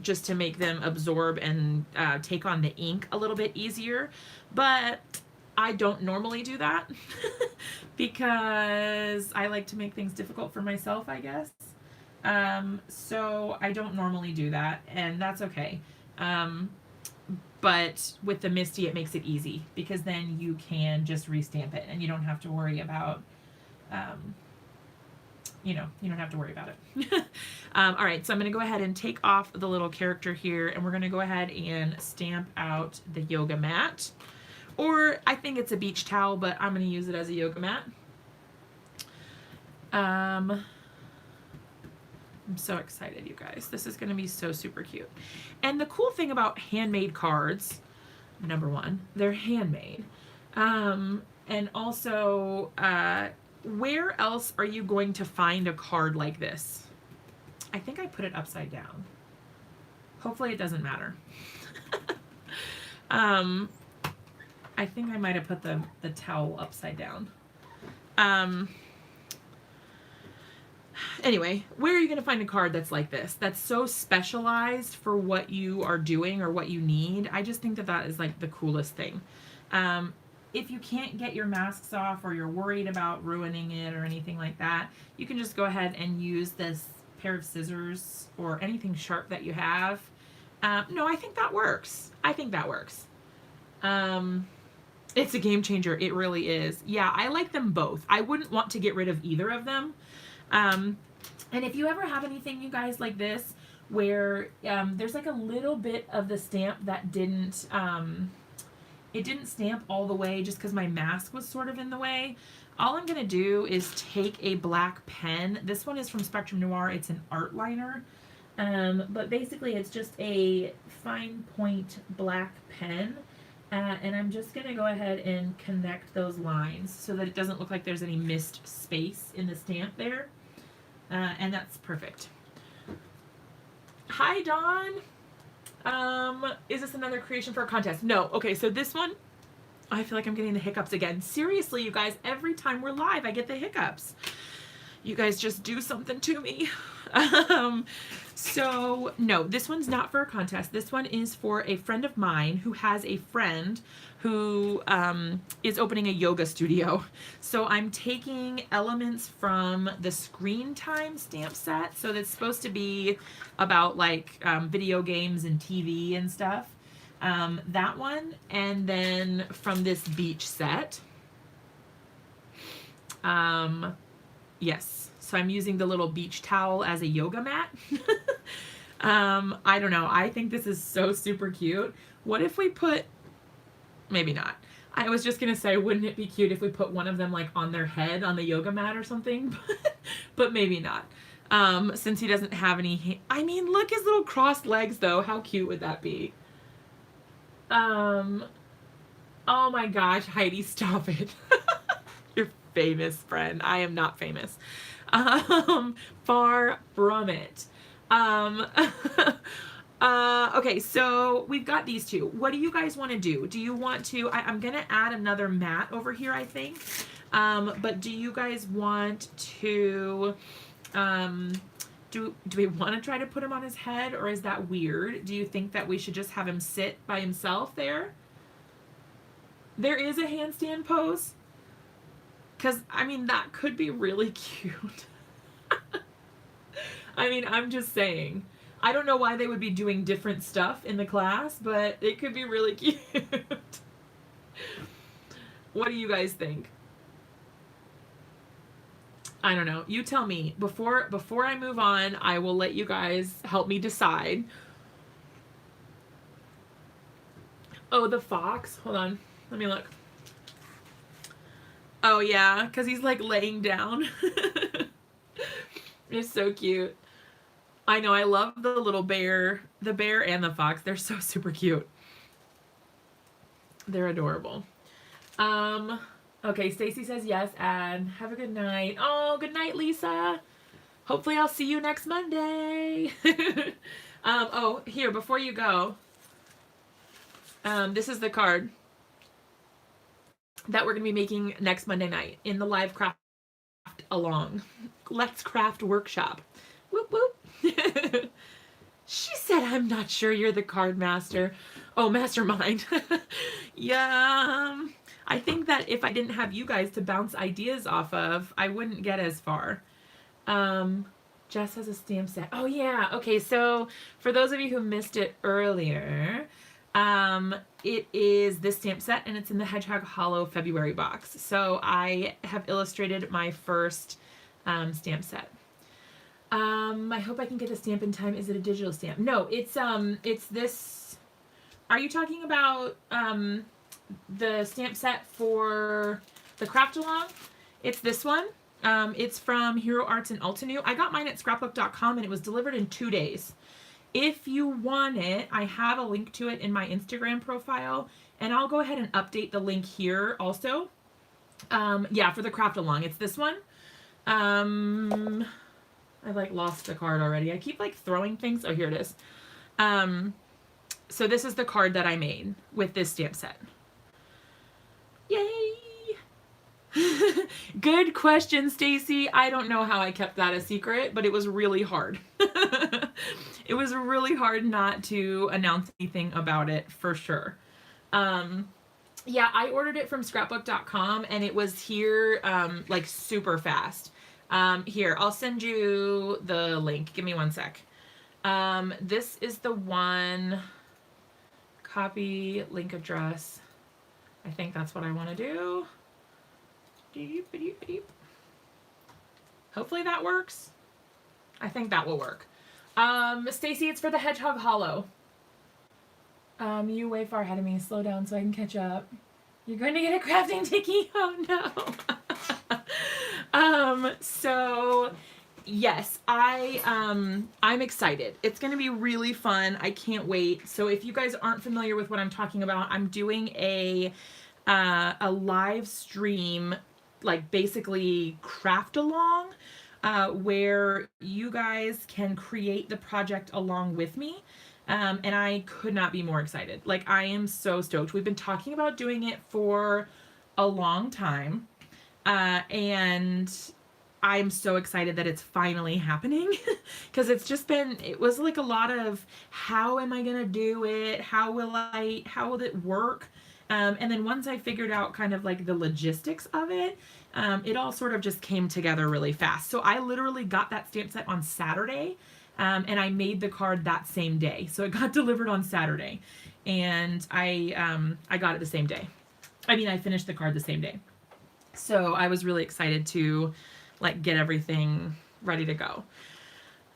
just to make them absorb and take on the ink a little bit easier. But I don't normally do that because I like to make things difficult for myself, I guess. So I don't normally do that, and that's okay. But with the Misty, it makes it easy because then you can just restamp it and you don't have to worry about, you don't have to worry about it. All right, so I'm going to go ahead and take off the little character here, and we're going to go ahead and stamp out the yoga mat. Or I think it's a beach towel, but I'm going to use it as a yoga mat. I'm so excited, you guys. This is going to be so super cute. And the cool thing about handmade cards, number one, they're handmade. And also, where else are you going to find a card like this? I think I put it upside down. Hopefully it doesn't matter. I think I might have put the towel upside down. Anyway, where are you going to find a card that's like this? That's so specialized for what you are doing or what you need. I just think that that is like the coolest thing. If you can't get your masks off or you're worried about ruining it or anything like that, you can just go ahead and use this pair of scissors or anything sharp that you have. No, I think that works. I think that works. It's a game changer. It really is. Yeah, I like them both. I wouldn't want to get rid of either of them. And if you ever have anything, you guys, like this, where there's like a little bit of the stamp that didn't, it didn't stamp all the way just because my mask was sort of in the way, all I'm going to do is take a black pen. This one is from Spectrum Noir. It's an art liner. But basically it's just a fine point black pen. And I'm just going to go ahead and connect those lines so that it doesn't look like there's any missed space in the stamp there. And that's perfect. Hi, Dawn. Is this another creation for a contest? No. Okay, so this one, I feel like I'm getting the hiccups again. Seriously, you guys, every time we're live, I get the hiccups. You guys just do something to me. So no, this one's not for a contest. This one is for a friend of mine who has a friend who is opening a yoga studio. So I'm taking elements from the Screen Time stamp set. So that's supposed to be about like video games and TV and stuff. That one, and then from this beach set. Yes. So I'm using the little beach towel as a yoga mat. I don't know. I think this is so super cute. What if we put, maybe not. I was just going to say, wouldn't it be cute if we put one of them like on their head on the yoga mat or something? But maybe not. Since he doesn't have any, I mean, look his little crossed legs though. How cute would that be? Oh my gosh, Heidi, stop it. You're famous, friend. I am not famous. Far from it. Okay, so we've got these two. What do you guys want to do? Do you want to, I'm going to add another mat over here, I think. But do you guys want to, do we want to try to put him on his head, or is that weird? Do you think that we should just have him sit by himself there? There is a handstand pose. Because, I mean, that could be really cute. I mean, I'm just saying. I don't know why they would be doing different stuff in the class, but it could be really cute. What do you guys think? I don't know. You tell me. Before I move on, I will let you guys help me decide. Oh, the fox. Hold on. Let me look. Oh, yeah, because he's like laying down. It's so cute. I know, I love the little bear. The bear and the fox. They're so super cute. They're adorable. Okay, Stacy says yes, and have a good night. Oh, good night, Lisa. Hopefully I'll see you next Monday. Oh, here, before you go, this is the card that we're going to be making next Monday night in the live craft along. Let's Craft workshop. Whoop, whoop. She said, I'm not sure you're the card master. Oh, mastermind. Yeah. I think that if I didn't have you guys to bounce ideas off of, I wouldn't get as far. Jess has a stamp set. Oh, yeah. Okay, so for those of you who missed it earlier, it is this stamp set, and it's in the Hedgehog Hollow February box. So I have illustrated my first stamp set. I hope I can get the stamp in time. Is it a digital stamp? No, it's this. Are you talking about the stamp set for the craft along? It's this one. It's from Hero Arts in Altenew. I got mine at scrapbook.com and it was delivered in 2 days. If you want it, I have a link to it in my Instagram profile, and I'll go ahead and update the link here also. Yeah, for the craft along, it's this one. I like lost the card already. I keep like throwing things. Oh, here it is. So this is the card that I made with this stamp set. Yay! Good question, Stacy. I don't know how I kept that a secret, but it was really hard. It was really hard not to announce anything about it for sure. Yeah, I ordered it from scrapbook.com and it was here like super fast. Here, I'll send you the link. Give me one sec. This is the one. Copy link address. I think that's what I want to do. Hopefully that works. I think that will work. Stacy, it's for the Hedgehog Hollow. You way far ahead of me. Slow down so I can catch up. You're going to get a crafting ticky? Oh no. So yes, I'm excited. It's going to be really fun. I can't wait. So if you guys aren't familiar with what I'm talking about, I'm doing a live stream, like basically craft along. where you guys can create the project along with me. And I could not be more excited. Like, I am so stoked. We've been talking about doing it for a long time. And I'm so excited that it's finally happening because it was like a lot of how am I going to do it? How will it work? And then once I figured out kind of like the logistics of it, it all sort of just came together really fast. So I literally got that stamp set on Saturday, and I made the card that same day. So it got delivered on Saturday, and I got it the same day. I mean, I finished the card the same day. So I was really excited to like get everything ready to go.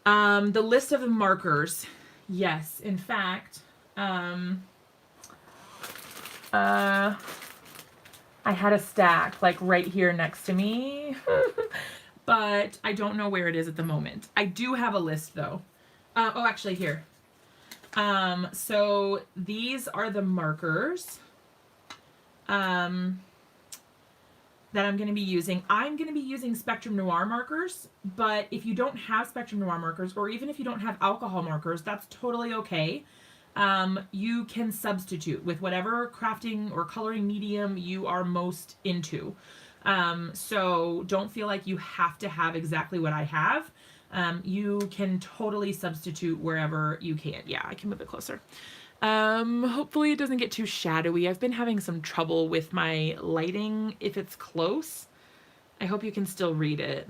The list of the markers. Yes, in fact, I had a stack like right here next to me, but I don't know where it is at the moment. I do have a list though. Oh, actually here. So these are the markers. That I'm going to be using. I'm going to be using Spectrum Noir markers, but if you don't have Spectrum Noir markers, or even if you don't have alcohol markers, that's totally okay. You can substitute with whatever crafting or coloring medium you are most into. So don't feel like you have to have exactly what I have. You can totally substitute wherever you can. Yeah, I can move it closer. Hopefully it doesn't get too shadowy. I've been having some trouble with my lighting if it's close. I hope you can still read it.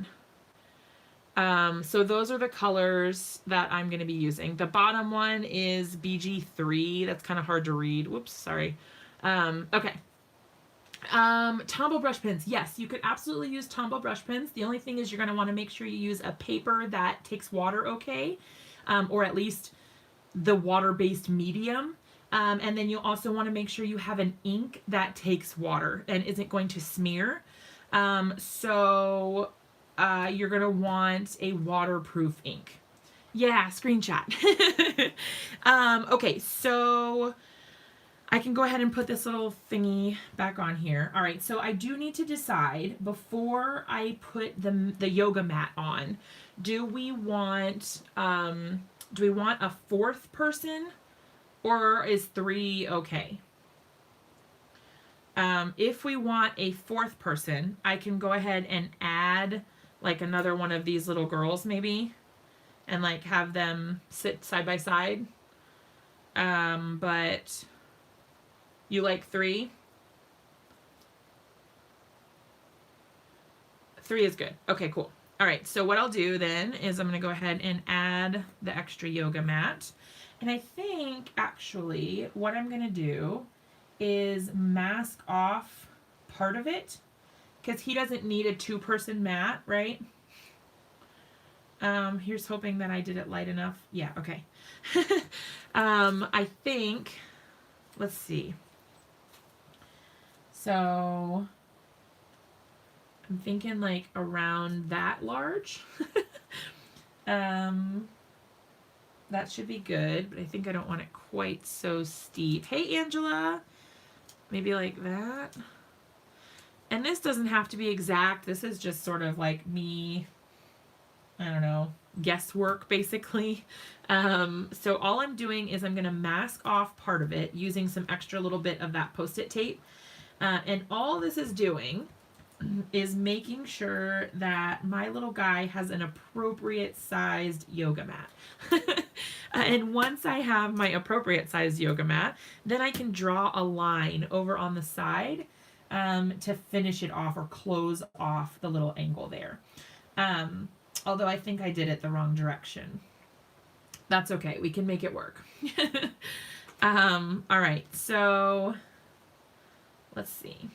So those are the colors that I'm going to be using. The bottom one is BG3. That's kind of hard to read. Whoops, sorry. Okay. Tombow brush pens. Yes, you could absolutely use Tombow brush pens. The only thing is you're going to want to make sure you use a paper that takes water okay, or at least the water-based medium. And then you also want to make sure you have an ink that takes water and isn't going to smear. So you're going to want a waterproof ink. Yeah, screenshot. Okay, so I can go ahead and put this little thingy back on here. All right, so I do need to decide before I put the yoga mat on, do we want a fourth person, or is 3 okay? If we want a fourth person, I can go ahead and add like another one of these little girls maybe, and like have them sit side by side. But you like 3? 3 is good. Okay, cool. All right, so what I'll do then is I'm going to go ahead and add the extra yoga mat. And I think actually what I'm going to do is mask off part of it because he doesn't need a 2-person mat, right? Here's hoping that I did it light enough. Yeah, okay. I think, let's see. So I'm thinking like around that large. That should be good, but I think I don't want it quite so steep. Hey, Angela. Maybe like that. And this doesn't have to be exact. This is just sort of like me, I don't know, guesswork basically. So all I'm doing is I'm going to mask off part of it using some extra little bit of that Post-it tape. And all this is doing is making sure that my little guy has an appropriate sized yoga mat. And once I have my appropriate sized yoga mat, then I can draw a line over on the side to finish it off or close off the little angle there. Although I think I did it the wrong direction. That's okay. We can make it work. All right. So let's see.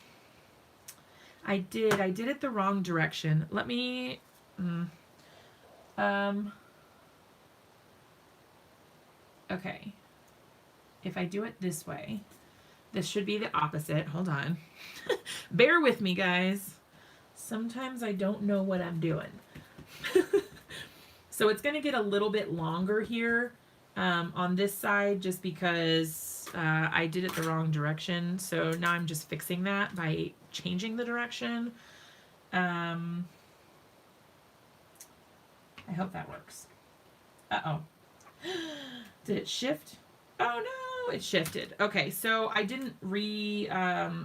I did it the wrong direction. Let me, okay. If I do it this way, this should be the opposite. Hold on. Bear with me, guys. Sometimes I don't know what I'm doing. So it's going to get a little bit longer here on this side just because I did it the wrong direction. So now I'm just fixing that by changing the direction. I hope that works. Uh-oh. Did it shift? Oh no, it shifted. Okay, so I didn't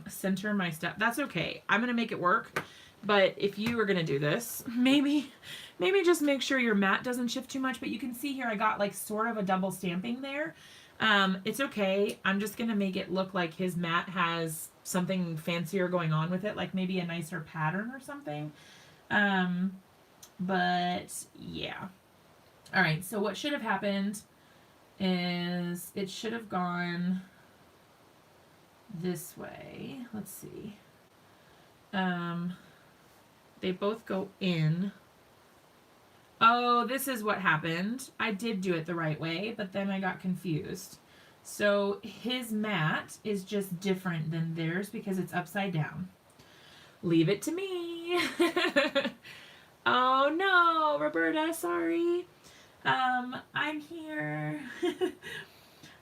center my stuff. That's okay. I'm gonna make it work. But if you are gonna do this, maybe just make sure your mat doesn't shift too much. But you can see here I got like sort of a double stamping there. It's okay. I'm just gonna make it look like his mat has something fancier going on with it, like maybe a nicer pattern or something. But yeah. All right, so what should have happened is it should have gone this way. Let's see. They both go in. Oh, this is what happened. I did do it the right way, but then I got confused. So his mat is just different than theirs because it's upside down. Leave it to me. Oh no, Roberta, sorry. I'm here.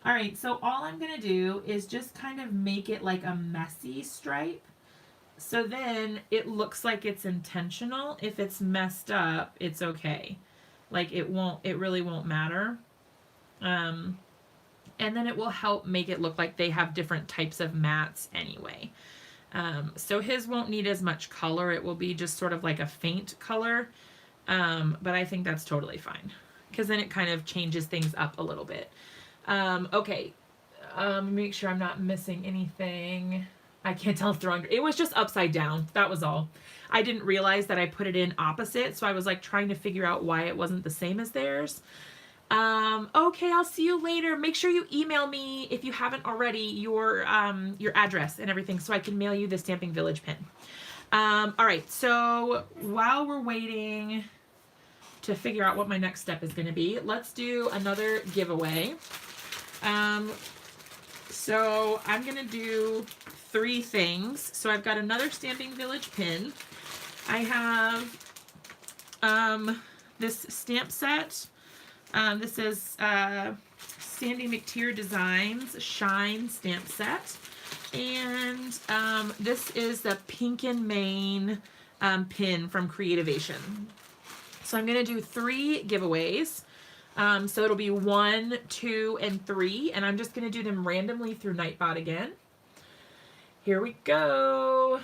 All right, so all I'm gonna do is just kind of make it like a messy stripe. So then it looks like it's intentional. If it's messed up, it's okay. Like it really won't matter. And then it will help make it look like they have different types of mats anyway. So his won't need as much color. It will be just sort of like a faint color. But I think that's totally fine because then it kind of changes things up a little bit. Okay. Make sure I'm not missing anything. I can't tell if they're under. It was just upside down. That was all. I didn't realize that I put it in opposite. So I was like trying to figure out why it wasn't the same as theirs. Okay, I'll see you later. Make sure you email me if you haven't already your address and everything so I can mail you the Stamping Village pin. All right, so while we're waiting to figure out what my next step is going to be, let's do another giveaway. So I'm going to do 3 things. So I've got another Stamping Village pin. I have this stamp set. This is Sandy McTeer Designs Shine stamp set. And this is the Pink and Main pin from Creativation. So I'm going to do 3 giveaways. So it'll be 1, 2, and 3. And I'm just going to do them randomly through Nightbot again. Here we go.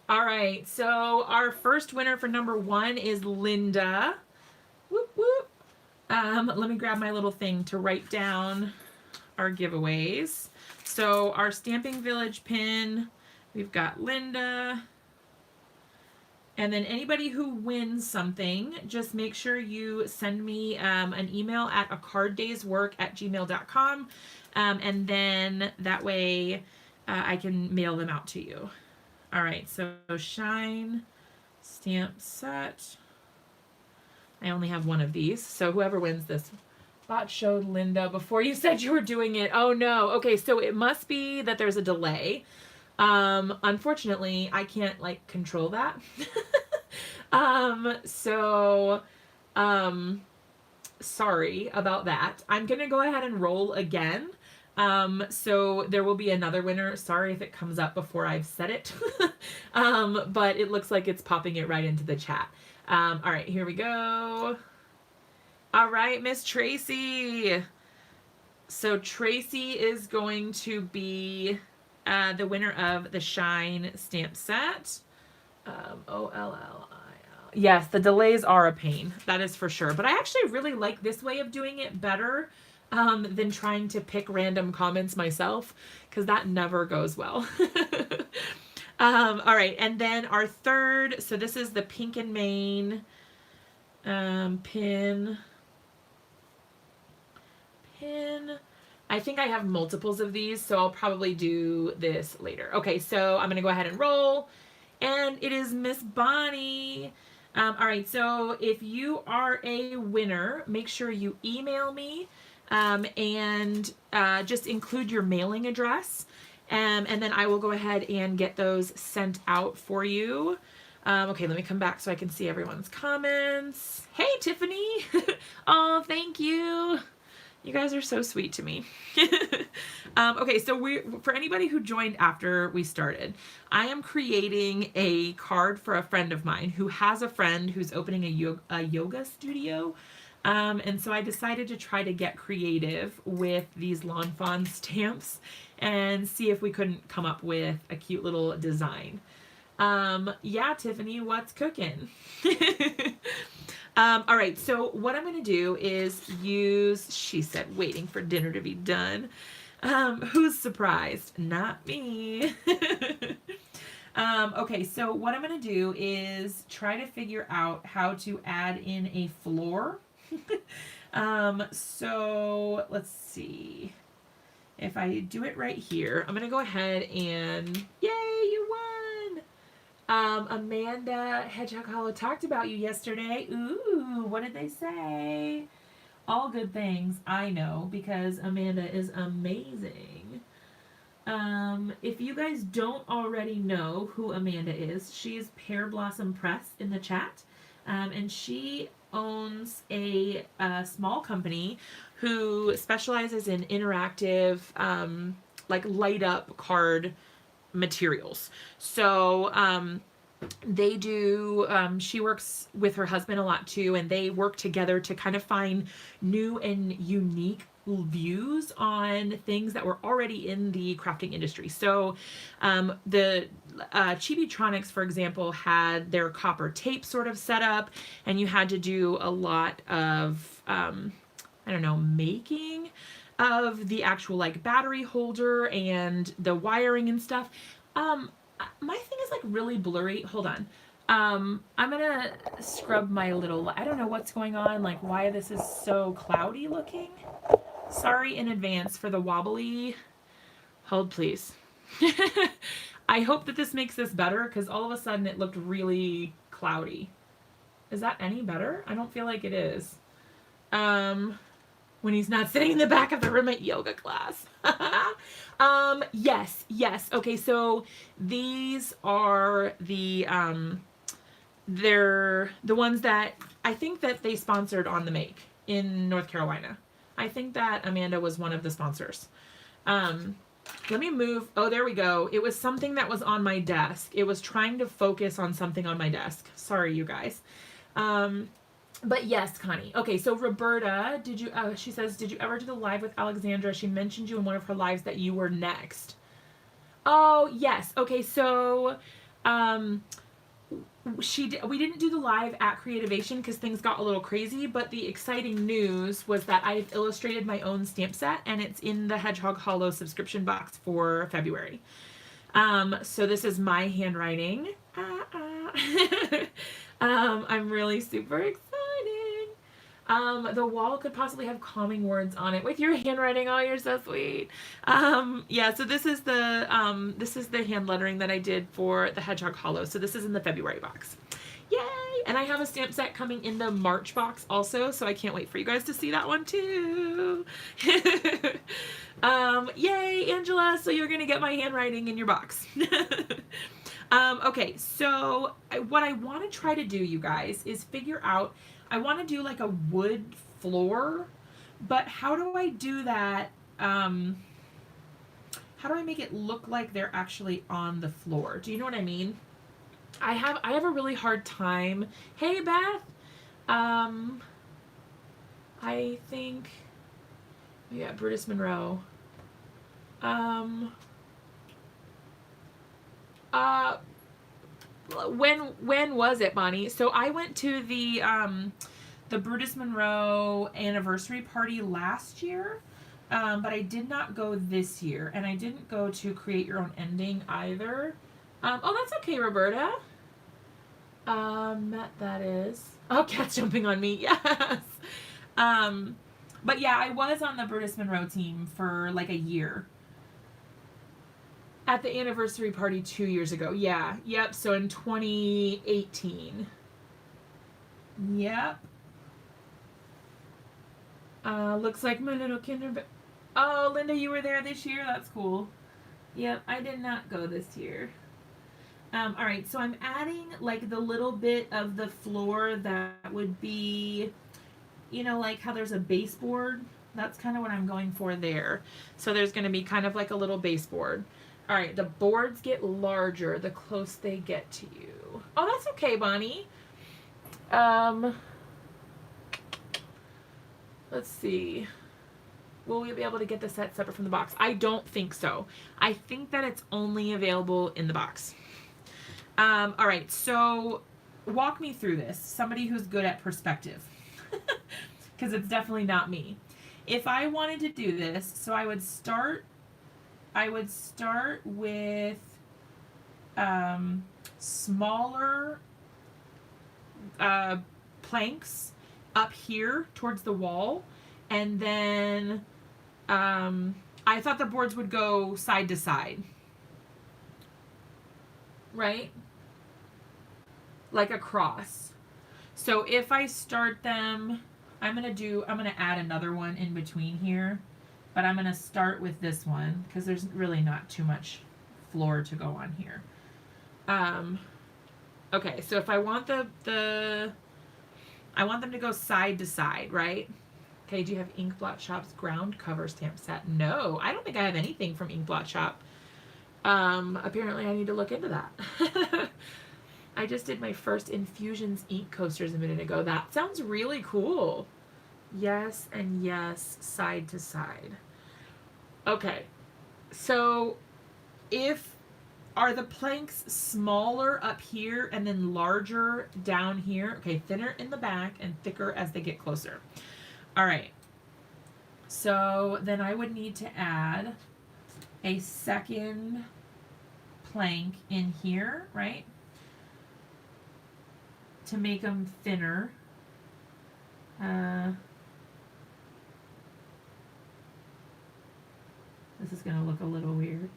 All right. So our first winner for number 1 is Linda. Whoop, whoop. Let me grab my little thing to write down our giveaways. So our Stamping Village pin, we've got Linda. And then anybody who wins something, just make sure you send me an email at acarddayswork@gmail.com. And then that way I can mail them out to you. All right, so Shine stamp set. I only have 1 of these, so whoever wins this. Bot showed Linda before you said you were doing it. Oh no. Okay, so it must be that there's a delay. Unfortunately, I can't like control that. Sorry about that. I'm gonna go ahead and roll again. So there will be another winner. Sorry if it comes up before I've said it. But it looks like it's popping it right into the chat. All right, here we go. All right, Miss Tracy. So Tracy is going to be the winner of the Shine stamp set. OLLIL. Yes, the delays are a pain. That is for sure. But I actually really like this way of doing it better than trying to pick random comments myself, because that never goes well. All right, and then our third, so this is the Pink and Main pin. I think I have multiples of these, so I'll probably do this later. Okay, so I'm going to go ahead and roll, and it is Miss Bonnie. All right, so if you are a winner, make sure you email me and just include your mailing address, and then I will go ahead and get those sent out for you. Okay, let me come back so I can see everyone's comments. Hey, Tiffany. Oh, thank you. You guys are so sweet to me. Okay, so for anybody who joined after we started, I am creating a card for a friend of mine who has a friend who's opening a yoga studio. And so I decided to try to get creative with these Lawn Fawn stamps and see if we couldn't come up with a cute little design. Yeah, Tiffany, what's cooking? All right, so what I'm going to do is she said, waiting for dinner to be done. Who's surprised? Not me. Okay, so what I'm going to do is try to figure out how to add in a floor. So let's see. If I do it right here, I'm going to go ahead and, yay, you won! Amanda Hedgehog Hollow talked about you yesterday. Ooh, what did they say? All good things, I know, because Amanda is amazing. If you guys don't already know who Amanda is, she is Pear Blossom Press in the chat. And she owns a small company who specializes in interactive, like light up card materials. So they do, she works with her husband a lot too, and they work together to kind of find new and unique views on things that were already in the crafting industry. So the Chibitronics, for example, had their copper tape sort of set up, and you had to do a lot of, I don't know, making of the actual like battery holder and the wiring and stuff. My thing is like really blurry. Hold on. I'm gonna scrub my little, I don't know what's going on, like why this is so cloudy looking. Sorry in advance for the wobbly. Hold please. I hope that this makes this better because all of a sudden it looked really cloudy. Is that any better? I don't feel like it is. When he's not sitting in the back of the room at yoga class. Yes. Okay, so these are they're the ones that I think that they sponsored on the Make in North Carolina. I think that Amanda was one of the sponsors. Let me move. Oh, there we go. It was something that was on my desk. It was trying to focus on something on my desk. Sorry, you guys. But yes, Connie. Okay, so Roberta, she says, did you ever do the live with Alexandra? She mentioned you in one of her lives that you were next. Oh, yes. Okay, so we didn't do the live at Creativation because things got a little crazy, but the exciting news was that I've illustrated my own stamp set and it's in the Hedgehog Hollow subscription box for February. So this is my handwriting. I'm really super excited. The wall could possibly have calming words on it with your handwriting. Oh, you're so sweet. Yeah, so this is the hand lettering that I did for the Hedgehog Hollow. So this is in the February box. Yay! And I have a stamp set coming in the March box also, so I can't wait for you guys to see that one too. Yay, Angela! So you're gonna get my handwriting in your box. Okay, so what I want to try to do, you guys, is figure out, I want to do like a wood floor, but how do I do that? How do I make it look like they're actually on the floor? Do you know what I mean? I have a really hard time. Hey, Beth. I think, yeah, Brutus Monroe. When was it, Bonnie? So I went to the Brutus Monroe anniversary party last year, but I did not go this year, and I didn't go to Create Your Own Ending either. Oh, that's okay, Roberta. That is. Oh, cat's jumping on me. Yes. But yeah, I was on the Brutus Monroe team for like a year. At the anniversary party 2 years ago. Yeah. Yep. So in 2018. Yep. Looks like my little kinder. Oh, Linda, you were there this year? That's cool. Yep. I did not go this year. All right. So I'm adding like the little bit of the floor that would be, you know, like how there's a baseboard That's kind of what I'm going for there. So there's going to be kind of like a little baseboard. All right, the boards get larger the closer they get to you. Oh, that's okay, Bonnie. Let's see. Will we be able to get the set separate from the box? I don't think so. I think that it's only available in the box. All right, so walk me through this. Somebody who's good at perspective, because it's definitely not me. If I wanted to do this, so I would start with smaller planks up here towards the wall, and then I thought the boards would go side to side, right? Like across. So if I start them, I'm gonna add another one in between here, but I'm gonna start with this one because there's really not too much floor to go on here. Okay, so if I want I want them to go side to side, right? Okay, do you have Ink Blot Shop's ground cover stamp set? No, I don't think I have anything from Ink Blot Shop. Apparently I need to look into that. I just did my first Infusions ink coasters a minute ago. That sounds really cool. Yes and yes, side to side. Okay, so are the planks smaller up here and then larger down here? Okay, thinner in the back and thicker as they get closer. All right, so then I would need to add a second plank in here, right? To make them thinner. This is going to look a little weird.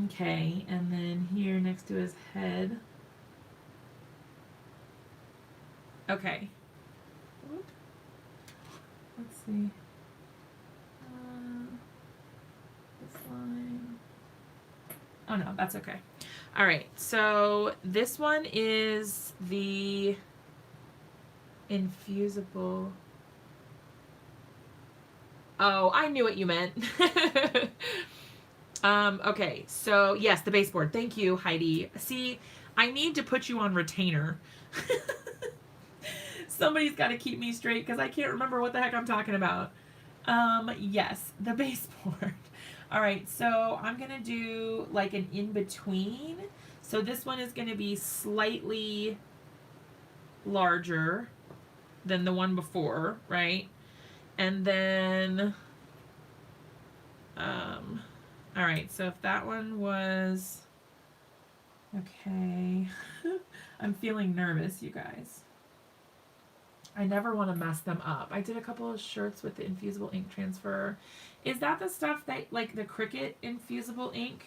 Okay, and then here next to his head. Okay. Let's see. This line. Oh no, that's okay. All right, so this one is the infusible. Oh, I knew what you meant. Okay, so yes, the baseboard. Thank you, Heidi. See, I need to put you on retainer. Somebody's got to keep me straight because I can't remember what the heck I'm talking about. Yes, the baseboard. All right, so I'm going to do like an in-between. So this one is going to be slightly larger than the one before, right? And then, all right, so if that one was, okay, I'm feeling nervous, you guys. I never want to mess them up. I did a couple of shirts with the infusible ink transfer. Is that the stuff that, like the Cricut infusible ink?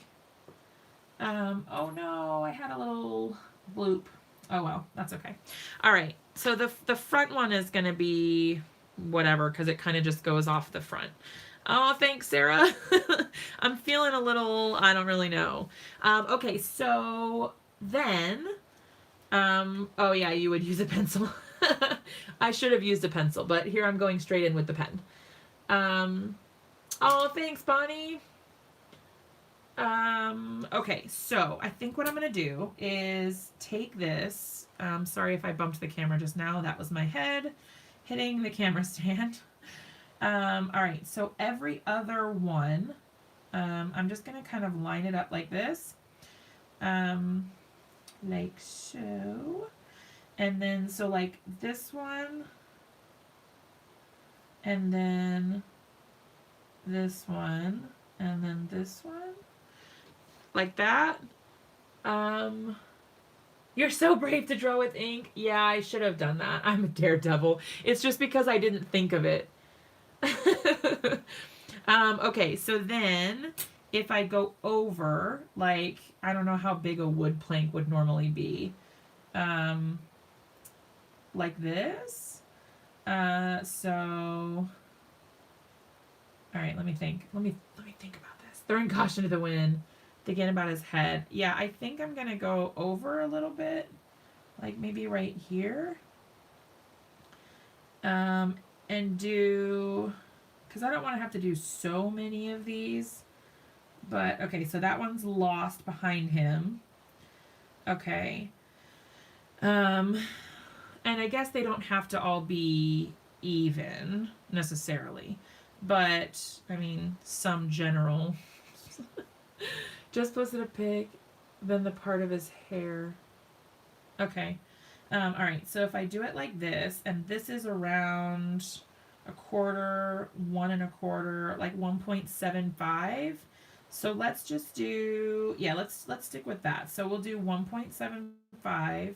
Oh no, I had a little bloop. Oh well, that's okay. All right, so the front one is going to be whatever because it kind of just goes off the front. Oh, thanks, Sarah. I'm feeling a little, I don't really know. Okay, so then, oh yeah, you would use a pencil. I should have used a pencil, but here I'm going straight in with the pen. Oh, thanks, Bonnie. Okay, so I think what I'm going to do is take this. Sorry if I bumped the camera just now. That was my head hitting the camera stand. All right, so every other one, I'm just going to kind of line it up like this. Like so. And then, so like this one, and then this one, and then this one. Like that. You're so brave to draw with ink. Yeah, I should have done that. I'm a daredevil. It's just because I didn't think of it. Okay, so then if I go over, like, I don't know how big a wood plank would normally be. Like this. So, all right, let me think. Let me think about this. Throwing caution to the wind. Thinking about his head. Yeah, I think I'm gonna go over a little bit, like maybe right here. And and do, because I don't want to have to do so many of these. But, okay, so that one's lost behind him. Okay. And I guess they don't have to all be even, necessarily. But, I mean, some general. Just posted a pic, then the part of his hair. Okay. Alright, so if I do it like this, and this is around a quarter, 1 1/4, like 1.75. So let's just do, yeah, let's stick with that. So we'll do 1.75.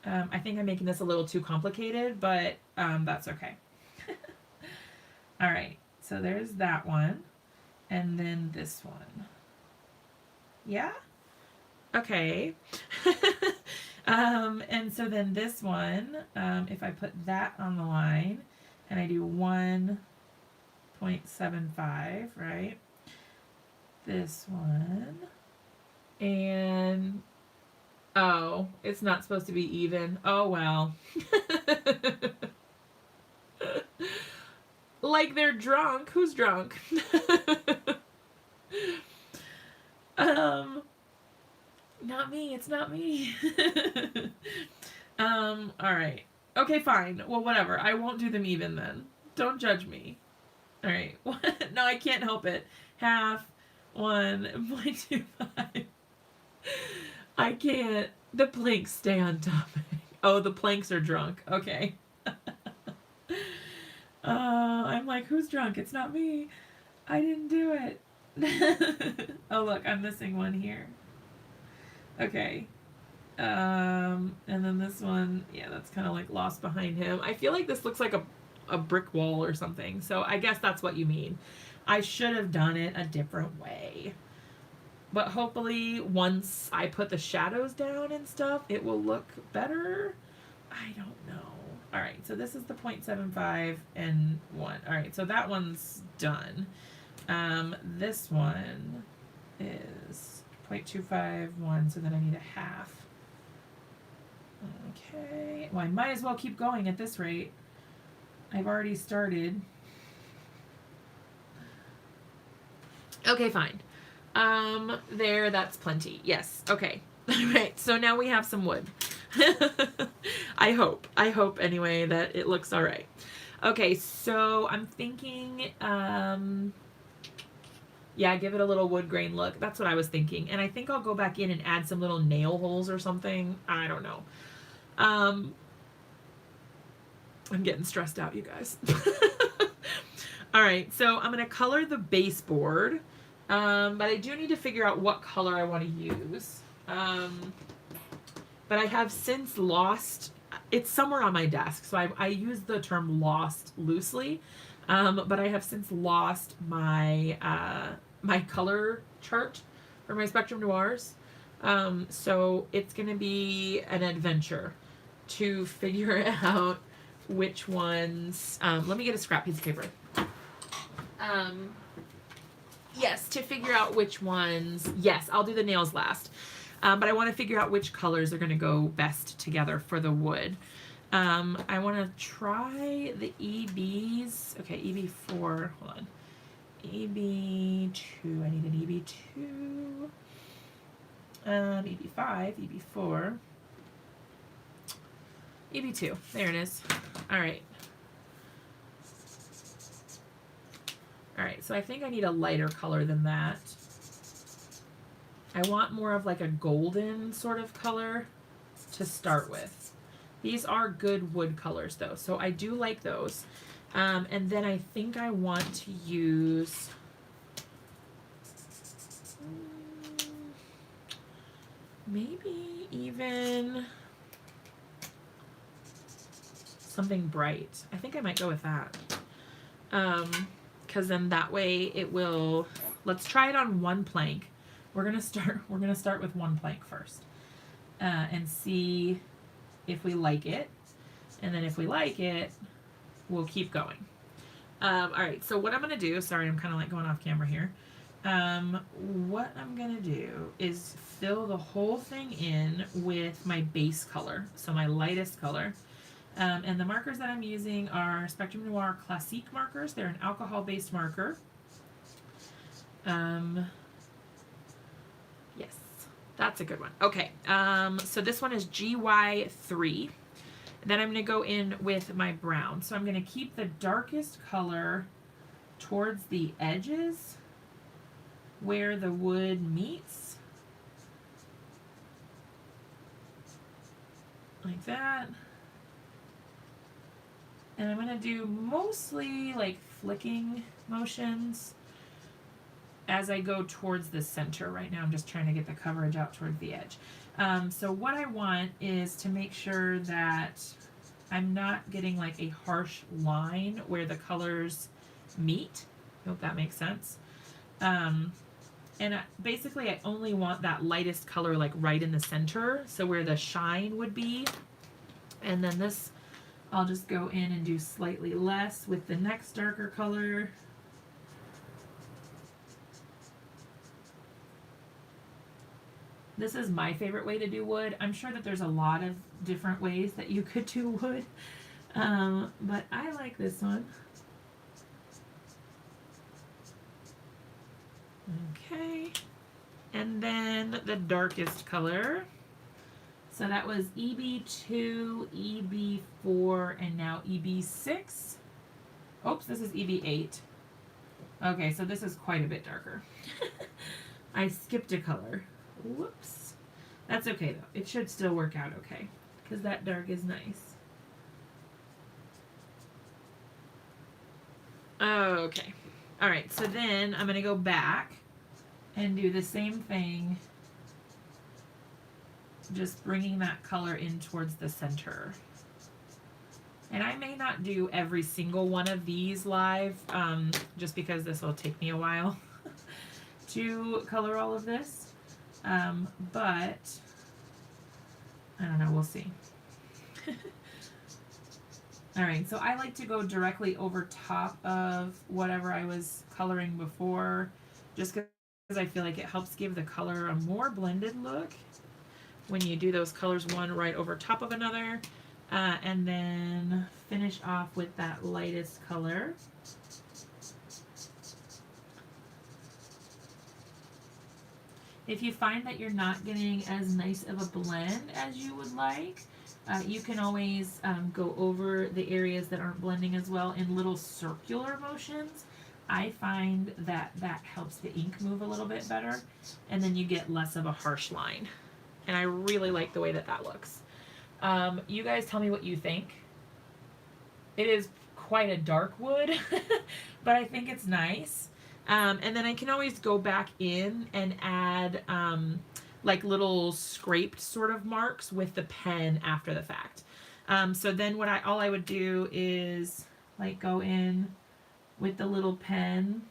I think I'm making this a little too complicated, but that's okay. Alright, so there's that one. And then this one. Yeah? Okay. And so then this one, if I put that on the line, and I do 1.75, right? This one. And, oh, it's not supposed to be even. Oh, well. Like they're drunk. Who's drunk? Not me. It's not me. All right. Okay, fine. Well, whatever. I won't do them even then. Don't judge me. All right. No, I can't help it. Half, 1.25. I can't. The planks stay on topic. Oh, the planks are drunk. Okay. I'm like, who's drunk? It's not me. I didn't do it. Oh, look, I'm missing one here. Okay. And then this one, yeah, that's kind of like lost behind him. I feel like this looks like a brick wall or something. So I guess that's what you mean. I should have done it a different way. But hopefully once I put the shadows down and stuff, it will look better. I don't know. All right, so this is the 0.75 and 1. All right, so that one's done. This one is 0.251, so then I need a half. Okay, well, I might as well keep going at this rate. I've already started. Okay, fine. There, that's plenty. Yes, okay. All right, so now we have some wood. I hope anyway that it looks all right. Okay, so I'm thinking, yeah, give it a little wood grain look. That's what I was thinking. And I think I'll go back in and add some little nail holes or something. I don't know. I'm getting stressed out, you guys. All right, so I'm going to color the baseboard. But I do need to figure out what color I want to use. But I have since lost, it's somewhere on my desk, so I use the term lost loosely, but I have since lost my my color chart for my Spectrum Noirs, so it's going to be an adventure to figure out which ones, let me get a scrap piece of paper. Yes, to figure out which ones, yes, I'll do the nails last. But I want to figure out which colors are going to go best together for the wood. I want to try the EBs. Okay, EB4, hold on. EB2, I need an EB2. EB5, EB4. EB2, there it is. All right. All right, so I think I need a lighter color than that. I want more of like a golden sort of color to start with. These are good wood colors though, so I do like those. And then I think I want to use maybe even something bright. I think I might go with that. Because then that way it will, let's try it on one plank. We're gonna start with one plank first, and see if we like it, and then if we like it, we'll keep going. All right, so what I'm gonna do, sorry, I'm kind of like going off camera here. What I'm gonna do is fill the whole thing in with my base color, so my lightest color. And the markers that I'm using are Spectrum Noir Classique markers. They're an alcohol-based marker. Yes, that's a good one. Okay, so this one is GY3. Then I'm going to go in with my brown. So I'm going to keep the darkest color towards the edges where the wood meets. Like that. And I'm going to do mostly like flicking motions as I go towards the center. Right now I'm just trying to get the coverage out towards the edge. So what I want is to make sure that I'm not getting like a harsh line where the colors meet. I hope that makes sense. And basically I only want that lightest color like right in the center, so where the shine would be. And then this, I'll just go in and do slightly less with the next darker color. This is my favorite way to do wood. I'm sure that there's a lot of different ways that you could do wood, but I like this one. Okay, and then the darkest color. So that was EB2, EB4, and now EB6. Oops, this is EB8. Okay, so this is quite a bit darker. I skipped a color. Whoops. That's okay though. It should still work out okay, because that dark is nice. Okay. Alright, so then I'm going to go back and do the same thing, just bringing that color in towards the center. And I may not do every single one of these live, just because this will take me a while to color all of this. But I don't know, we'll see. Alright, so I like to go directly over top of whatever I was coloring before, just because I feel like it helps give the color a more blended look when you do those colors one right over top of another. And then finish off with that lightest color. If you find that you're not getting as nice of a blend as you would like, you can always go over the areas that aren't blending as well in little circular motions. I find that that helps the ink move a little bit better, and then you get less of a harsh line. And I really like the way that that looks. You guys tell me what you think. It is quite a dark wood, but I think it's nice. And then I can always go back in and add like little scraped sort of marks with the pen after the fact. So then all I would do is like go in with the little pen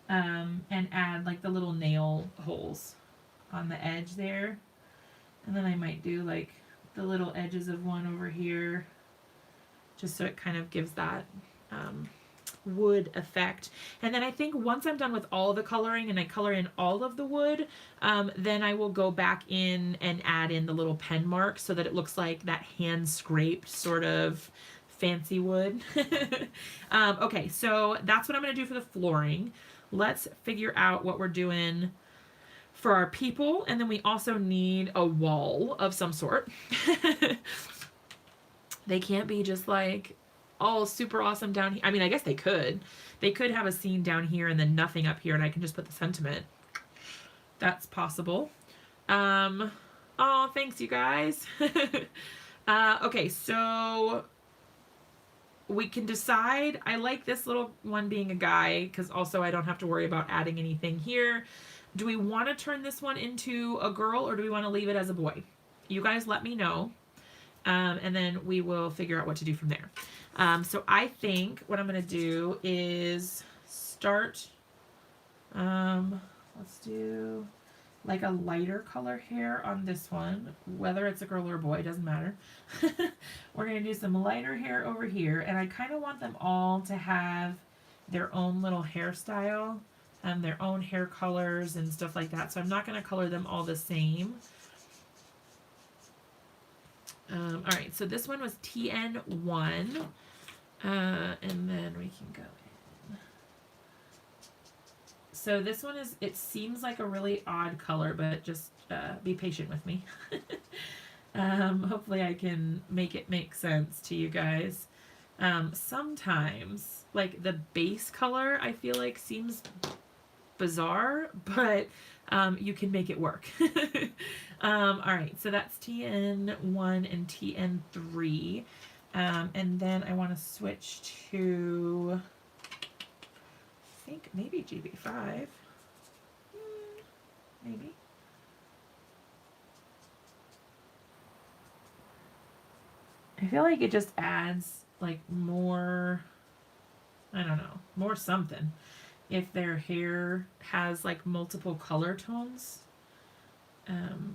and add like the little nail holes on the edge there. And then I might do like the little edges of one over here, just so it kind of gives that wood effect. And then I think once I'm done with all the coloring and I color in all of the wood, then I will go back in and add in the little pen marks so that it looks like that hand scraped sort of fancy wood. Okay, so that's what I'm going to do for the flooring. Let's figure out what we're doing for our people, and then we also need a wall of some sort. They can't be just like all super awesome down here. I mean, I guess they could. They could have a scene down here and then nothing up here, and I can just put the sentiment. That's possible. Oh, thanks, you guys. Okay, so we can decide. I like this little one being a guy, because also I don't have to worry about adding anything here. Do we want to turn this one into a girl, or do we want to leave it as a boy? You guys let me know, and then we will figure out what to do from there. So I think what I'm going to do is start, let's do like a lighter color hair on this one, whether it's a girl or a boy, doesn't matter. We're going to do some lighter hair over here, and I kind of want them all to have their own little hairstyle and their own hair colors and stuff like that. So I'm not going to color them all the same. All right, so this one was TN1, and then we can go in. So this one is, it seems like a really odd color, but just be patient with me. Hopefully I can make it make sense to you guys. Sometimes, like the base color, I feel like seems bizarre, but you can make it work. All right, so that's TN1 and TN3. And then I want to switch to, I think maybe GB5. Maybe. I feel like it just adds like more, I don't know, more something if their hair has like multiple color tones.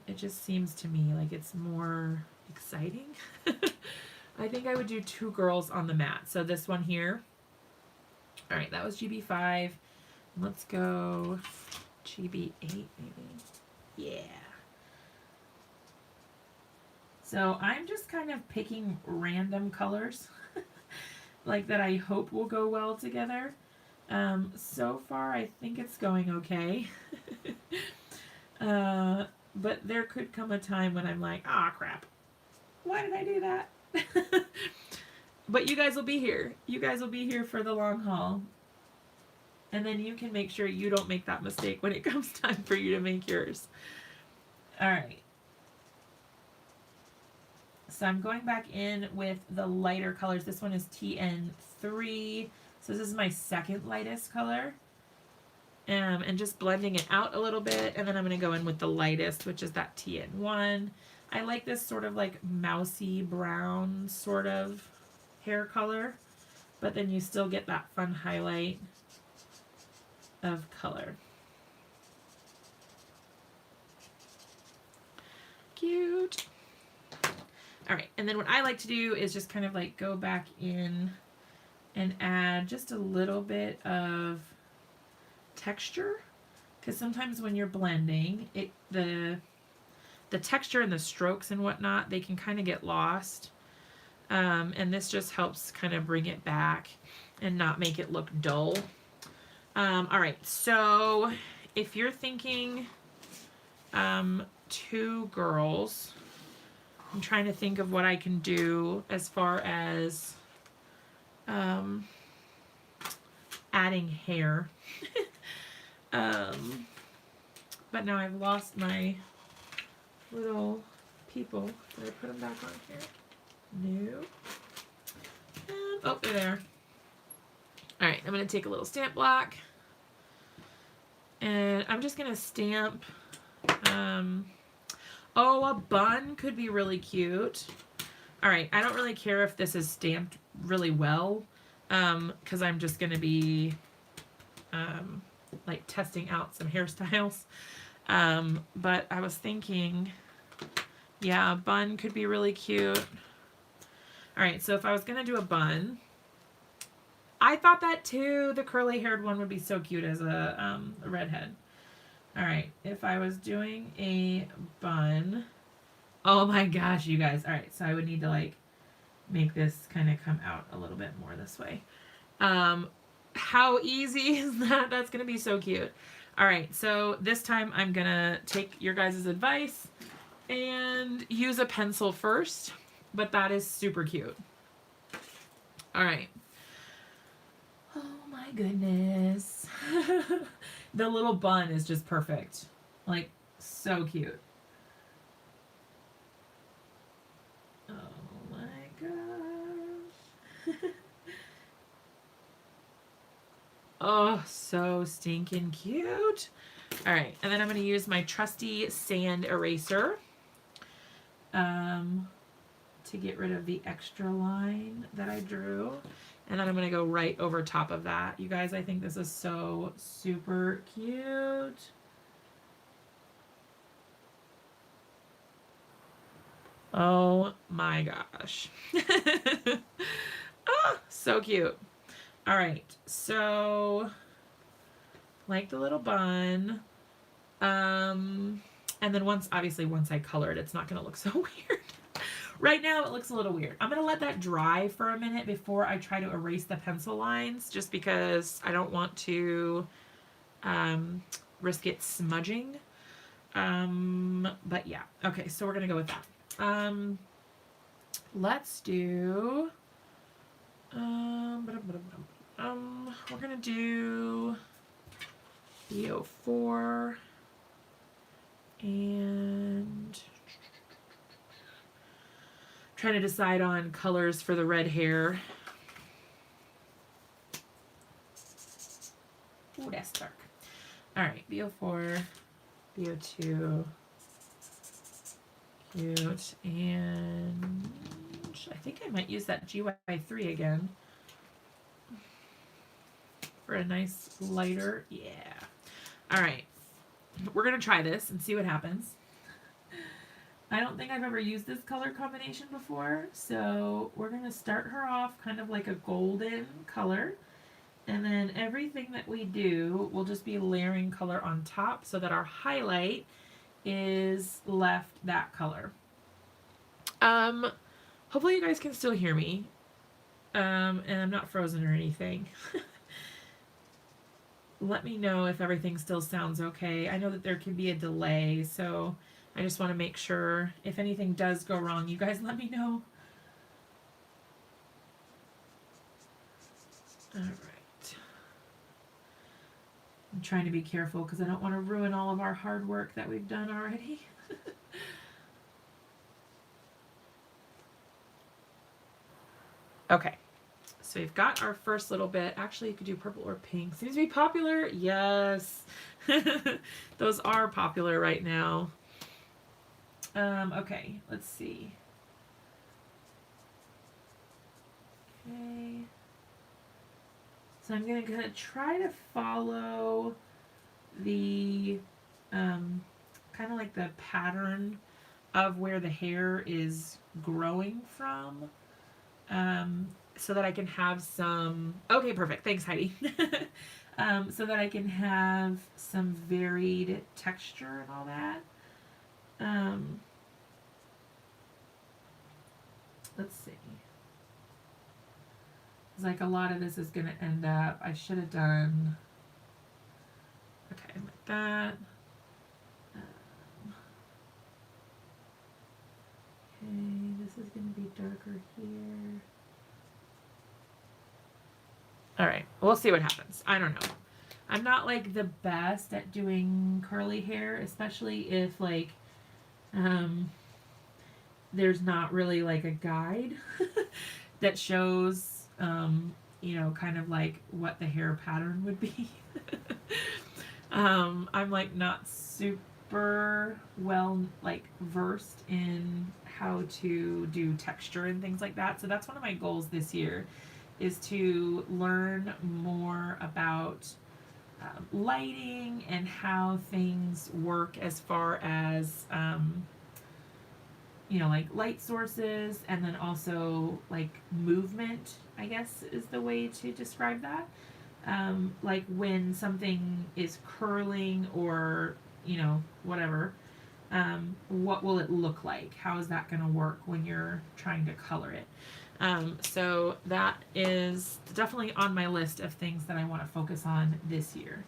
It just seems to me like it's more exciting. I think I would do 2 girls on the mat. So this one here. All right, that was GB5. Let's go GB8 maybe. Yeah. So I'm just kind of picking random colors like that I hope will go well together. So far I think it's going okay. But there could come a time when I'm like, ah, crap. Why did I do that? But you guys will be here. You guys will be here for the long haul. And then you can make sure you don't make that mistake when it comes time for you to make yours. All right. So I'm going back in with the lighter colors. This one is TN3. So this is my second lightest color. And just blending it out a little bit. And then I'm going to go in with the lightest, which is that TN1. I like this sort of like mousy brown sort of hair color. But then you still get that fun highlight of color. Cute. All right, and then what I like to do is just kind of like go back in and add just a little bit of texture, because sometimes when you're blending, the texture and the strokes and whatnot, they can kind of get lost. And this just helps kind of bring it back and not make it look dull. All right, so if you're thinking 2 girls, I'm trying to think of what I can do as far as adding hair. But now I've lost my little people. Did I put them back on here? No. Oh, they're there. All right, I'm going to take a little stamp block. And I'm just going to stamp... oh, a bun could be really cute. All right, I don't really care if this is stamped really well, because I'm just going to be like testing out some hairstyles. But I was thinking, yeah, a bun could be really cute. All right, so if I was going to do a bun, I thought that too. The curly haired one would be so cute as a redhead. All right, if I was doing a bun, oh my gosh, you guys. All right, so I would need to like make this kind of come out a little bit more this way. How easy is that? That's going to be so cute. All right, so this time I'm going to take your guys' advice and use a pencil first, but that is super cute. All right. Oh my goodness. The little bun is just perfect. Like, so cute. Oh my gosh. Oh, so stinking cute. All right, and then I'm going to use my trusty sand eraser to get rid of the extra line that I drew. And then I'm going to go right over top of that. You guys, I think this is so super cute. Oh my gosh. Oh, so cute. All right, so like the little bun. And then once I color it, it's not going to look so weird. Right now it looks a little weird. I'm going to let that dry for a minute before I try to erase the pencil lines, just because I don't want to risk it smudging. But yeah, okay, so we're going to go with that. Let's do, we're going to do BO4 and trying to decide on colors for the red hair. Ooh, that's dark. All right, BO4, BO2, cute, and I think I might use that GY3 again for a nice lighter. Yeah. All right, we're gonna try this and see what happens. I don't think I've ever used this color combination before, so we're gonna start her off kind of like a golden color, and then everything that we do will just be layering color on top so that our highlight is left that color. Hopefully you guys can still hear me, and I'm not frozen or anything. Let me know if everything still sounds okay. I know that there can be a delay, so I just want to make sure if anything does go wrong, you guys let me know. All right. I'm trying to be careful because I don't want to ruin all of our hard work that we've done already. Okay, so we've got our first little bit. Actually, you could do purple or pink. Seems to be popular. Yes. Those are popular right now. Okay, let's see. Okay. So I'm gonna try to follow the kind of like the pattern of where the hair is growing from, so that I can have some. Okay, perfect. Thanks, Heidi. So that I can have some varied texture and all that. Let's see. It's like a lot of this is going to end up, I should have done, okay, like that. Okay, this is going to be darker here. All right, we'll see what happens. I don't know. I'm not like the best at doing curly hair, especially if like there's not really like a guide that shows you know, kind of like what the hair pattern would be. I'm like not super well like versed in how to do texture and things like that. So that's one of my goals this year, is to learn more about lighting and how things work as far as you know, like light sources, and then also like movement, I guess is the way to describe that. Like when something is curling or, you know, whatever, what will it look like? How is that going to work when you're trying to color it? So that is definitely on my list of things that I want to focus on this year.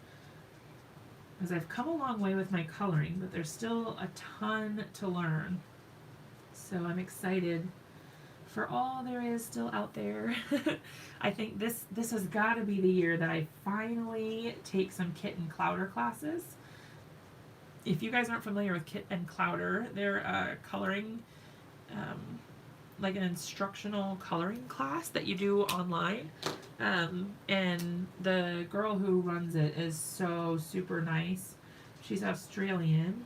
Because I've come a long way with my coloring, but there's still a ton to learn. So I'm excited for all there is still out there. I think this has got to be the year that I finally take some Kit and Clowder classes. If you guys aren't familiar with Kit and Clowder, they're coloring, like an instructional coloring class that you do online. And the girl who runs it is so super nice. She's Australian.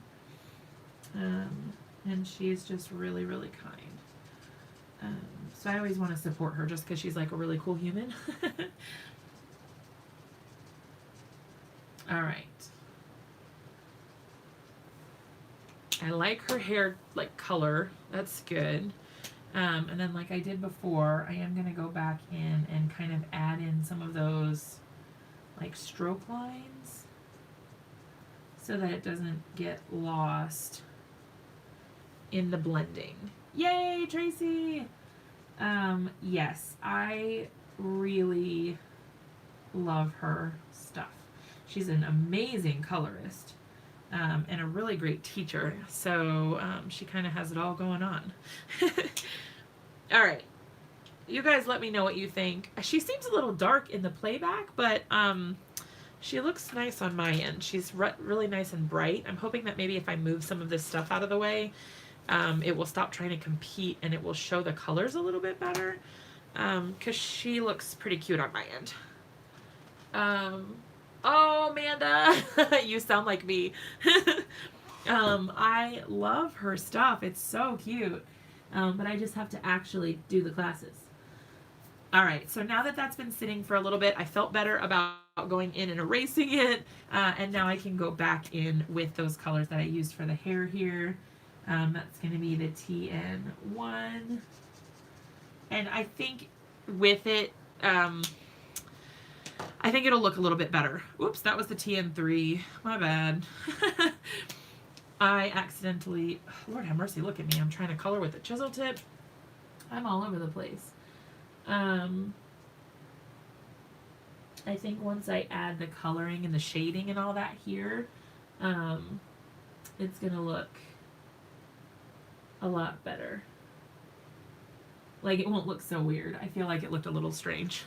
And she's just really, really kind. So I always want to support her just because she's like a really cool human. All right. I like her hair like color. That's good. And then like I did before, I am going to go back in and kind of add in some of those like stroke lines so that it doesn't get lost in the blending. Yay, Tracy! Yes, I really love her stuff. She's an amazing colorist, and a really great teacher. So she kind of has it all going on. All right. You guys let me know what you think. She seems a little dark in the playback, but she looks nice on my end. She's really nice and bright. I'm hoping that maybe if I move some of this stuff out of the way, it will stop trying to compete and it will show the colors a little bit better, because she looks pretty cute on my end. Oh, Amanda, you sound like me. I love her stuff. It's so cute. But I just have to actually do the classes. All right, so now that that's been sitting for a little bit, I felt better about going in and erasing it, and now I can go back in with those colors that I used for the hair here. That's going to be the TN1, and I think with it, I think it'll look a little bit better. Oops, that was the TN3. My bad. I accidentally, Lord have mercy, look at me. I'm trying to color with a chisel tip. I'm all over the place. I think once I add the coloring and the shading and all that here, it's going to look a lot better. Like, it won't look so weird. I feel like it looked a little strange.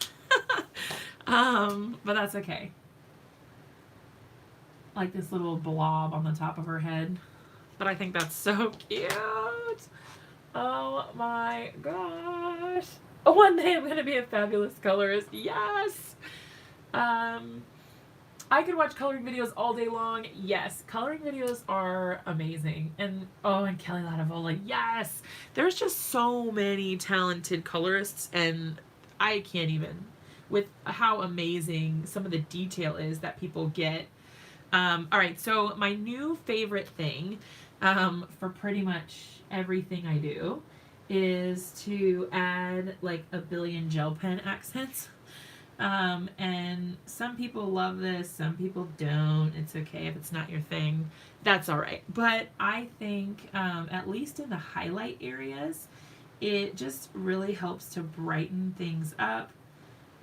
But that's okay. Like this little blob on the top of her head. But I think that's so cute. Oh my gosh. One day I'm going to be a fabulous colorist. Yes. I could watch coloring videos all day long. Yes, coloring videos are amazing. And and Kelly Latavola, yes. There's just so many talented colorists, and I can't even, with how amazing some of the detail is that people get. All right, so my new favorite thing for pretty much everything I do is to add like a billion gel pen accents. And some people love this, some people don't. It's okay if it's not your thing. That's all right. But I think, at least in the highlight areas, it just really helps to brighten things up.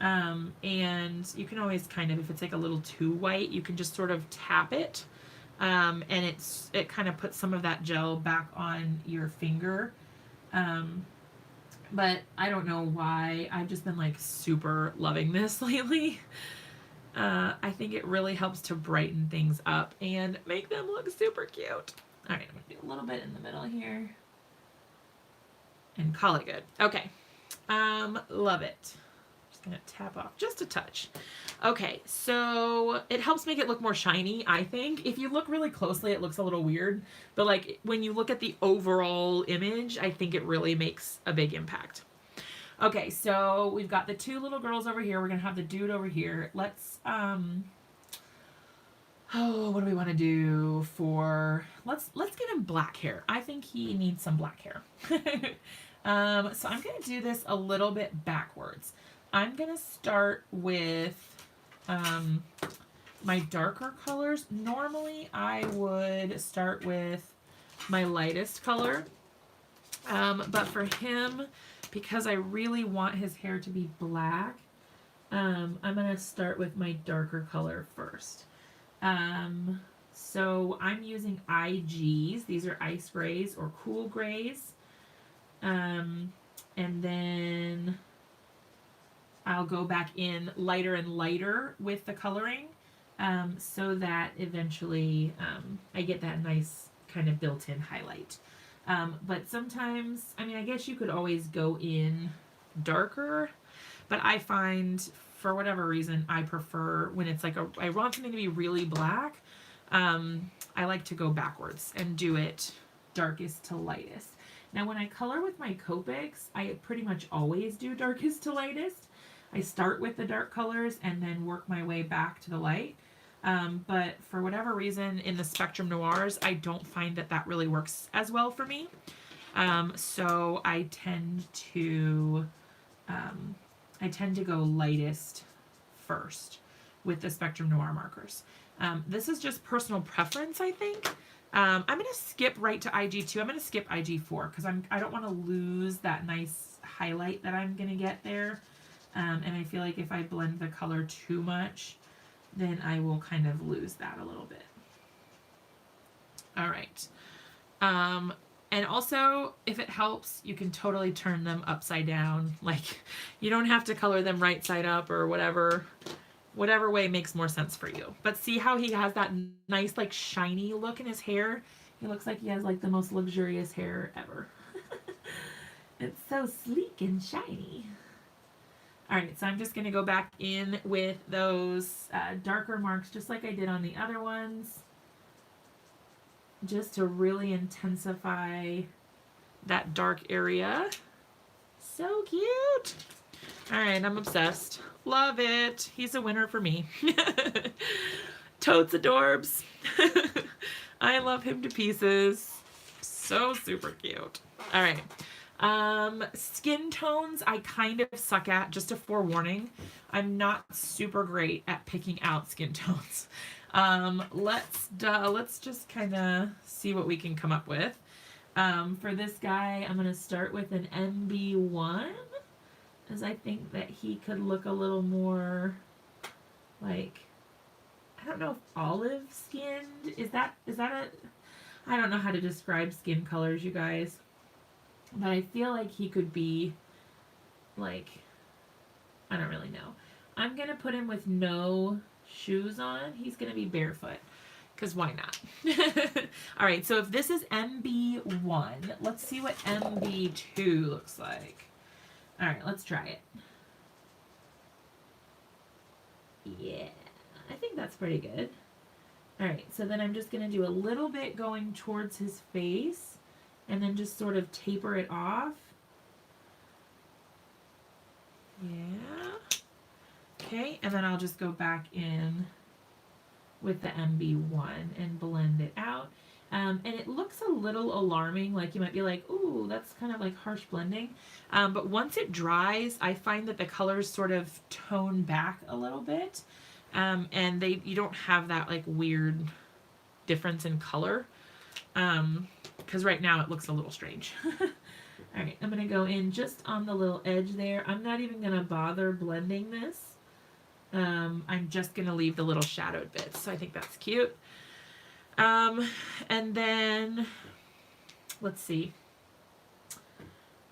And you can always kind of, if it's like a little too white, you can just sort of tap it. And it kind of puts some of that gel back on your finger. But I don't know why. I've just been like super loving this lately. I think it really helps to brighten things up and make them look super cute. All right, I'm going to do a little bit in the middle here. And call it good. Okay. Love it. Just going to tap off just a touch. Okay, so it helps make it look more shiny, I think. If you look really closely, it looks a little weird. But like when you look at the overall image, I think it really makes a big impact. Okay, so we've got the two little girls over here. We're going to have the dude over here. Let's, what do we want to do for, let's get him black hair. I think he needs some black hair. So I'm going to do this a little bit backwards. I'm going to start with my darker colors. Normally I would start with my lightest color, but for him, because I really want his hair to be black, I'm going to start with my darker color first. So I'm using IGs. These are ice grays or cool grays. And then I'll go back in lighter and lighter with the coloring, so that eventually I get that nice kind of built-in highlight. But sometimes, I mean, I guess you could always go in darker, but I find, for whatever reason, I prefer when it's like I want something to be really black, I like to go backwards and do it darkest to lightest. Now, when I color with my Copics, I pretty much always do darkest to lightest. I start with the dark colors and then work my way back to the light. But for whatever reason, in the Spectrum Noirs, I don't find that that really works as well for me. So I tend to go lightest first with the Spectrum Noir markers. This is just personal preference, I think. I'm going to skip right to IG2. I'm going to skip IG4 because I don't want to lose that nice highlight that I'm going to get there. And I feel like if I blend the color too much, then I will kind of lose that a little bit. All right. And also, if it helps, you can totally turn them upside down. Like, you don't have to color them right side up or whatever way makes more sense for you. But see how he has that nice, like, shiny look in his hair? He looks like he has, like, the most luxurious hair ever. It's so sleek and shiny. All right, so I'm just going to go back in with those darker marks just like I did on the other ones, just to really intensify that dark area. So cute. All right, I'm obsessed. Love it. He's a winner for me. Totes adorbs. I love him to pieces. So super cute. All right. Skin tones I kind of suck at, just a forewarning. I'm not super great at picking out skin tones. Let's just kind of see what we can come up with. For this guy, I'm going to start with an MB1, as I think that he could look a little more like, I don't know if olive skinned. Is that a, I don't know how to describe skin colors, you guys. But I feel like he could be, like, I don't really know. I'm going to put him with no shoes on. He's going to be barefoot, because why not? All right, so if this is MB1, let's see what MB2 looks like. All right, let's try it. Yeah, I think that's pretty good. All right, so then I'm just going to do a little bit going towards his face, and then just sort of taper it off. Yeah. Okay, and then I'll just go back in with the MB1 and blend it out. And it looks a little alarming, like you might be like, ooh, that's kind of like harsh blending. But once it dries, I find that the colors sort of tone back a little bit. And you don't have that like weird difference in color. Because right now it looks a little strange. All right, I'm going to go in just on the little edge there. I'm not even going to bother blending this. I'm just going to leave the little shadowed bits. So I think that's cute. And then, let's see.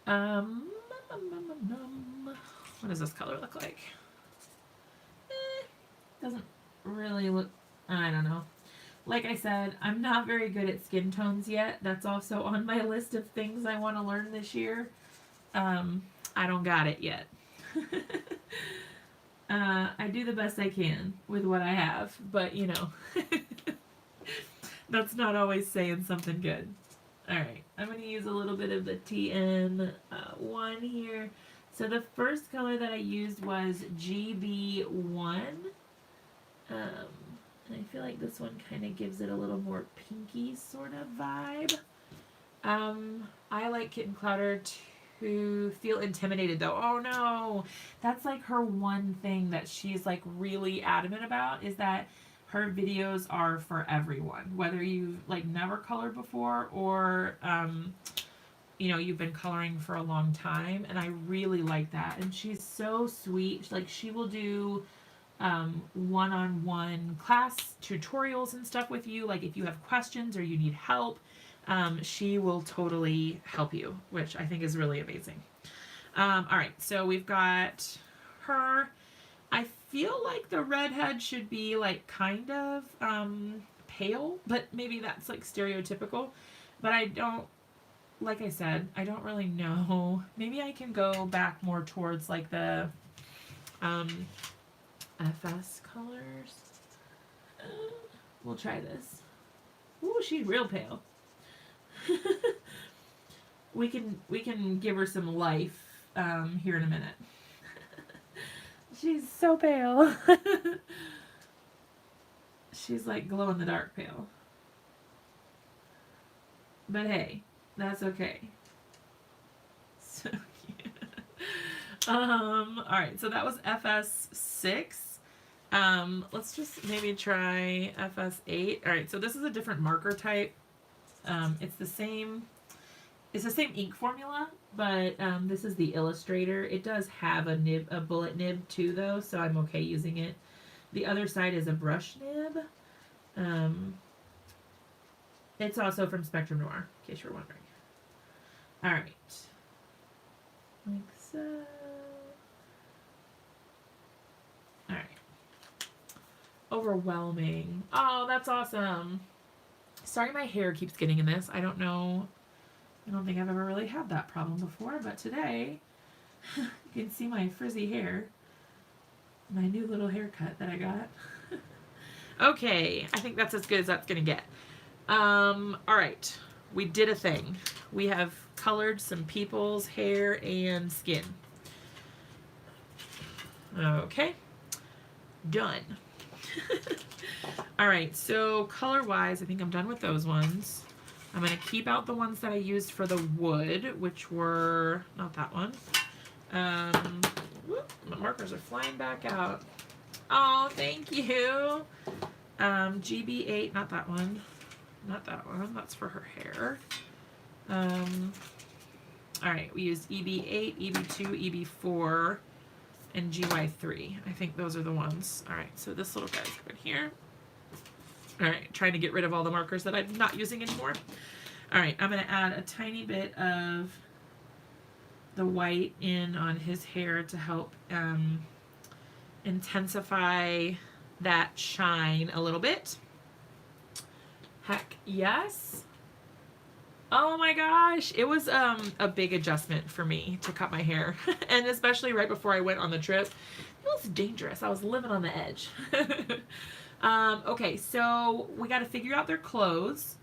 What does this color look like? Doesn't really look, I don't know. Like I said, I'm not very good at skin tones yet. That's also on my list of things I want to learn this year. I don't got it yet. I do the best I can with what I have, but you know, that's not always saying something good. All right, I'm going to use a little bit of the TN1 here. So the first color that I used was GB1. And I feel like this one kind of gives it a little more pinky sort of vibe. I like Kitten Clouder to feel intimidated though. Oh no, that's like her one thing that she's like really adamant about, is that her videos are for everyone, whether you've like never colored before or you know, you've been coloring for a long time. And I really like that. And she's so sweet. Like she will do one-on-one class tutorials and stuff with you. Like if you have questions or you need help, she will totally help you, which I think is really amazing. All right, so we've got her. I feel like the redhead should be like kind of pale, but maybe that's like stereotypical. But I don't, like I said, I don't really know. Maybe I can go back more towards like the FS colors. We'll try this. Ooh, she's real pale. we can give her some life here in a minute. She's so pale. She's like glow in the dark pale. But hey, that's okay. So cute. Alright, so that was FS6. Let's just maybe try FS8. Alright, so this is a different marker type. It's the same ink formula, but this is the Illustrator. It does have a bullet nib too, though, so I'm okay using it. The other side is a brush nib. It's also from Spectrum Noir, in case you're wondering. All right, like so. All right. Overwhelming. Oh, that's awesome. Sorry my hair keeps getting in this. I don't know. I don't think I've ever really had that problem before, but today you can see my frizzy hair. My new little haircut that I got. Okay, I think that's as good as that's gonna get. All right, we did a thing. We have colored some people's hair and skin. Okay, done. All right, so color-wise, I think I'm done with those ones. I'm going to keep out the ones that I used for the wood, which were, not that one. Whoop, my markers are flying back out. Oh, thank you. GB8, not that one. Not that one, that's for her hair. All right, we used EB8, EB2, EB4, and GY3. I think those are the ones. All right, so this little guy's right here. All right, trying to get rid of all the markers that I'm not using anymore. All right, I'm going to add a tiny bit of the white in on his hair to help intensify that shine a little bit. Heck yes. Oh my gosh, it was a big adjustment for me to cut my hair, and especially right before I went on the trip. It was dangerous. I was living on the edge. Okay, so we got to figure out their clothes.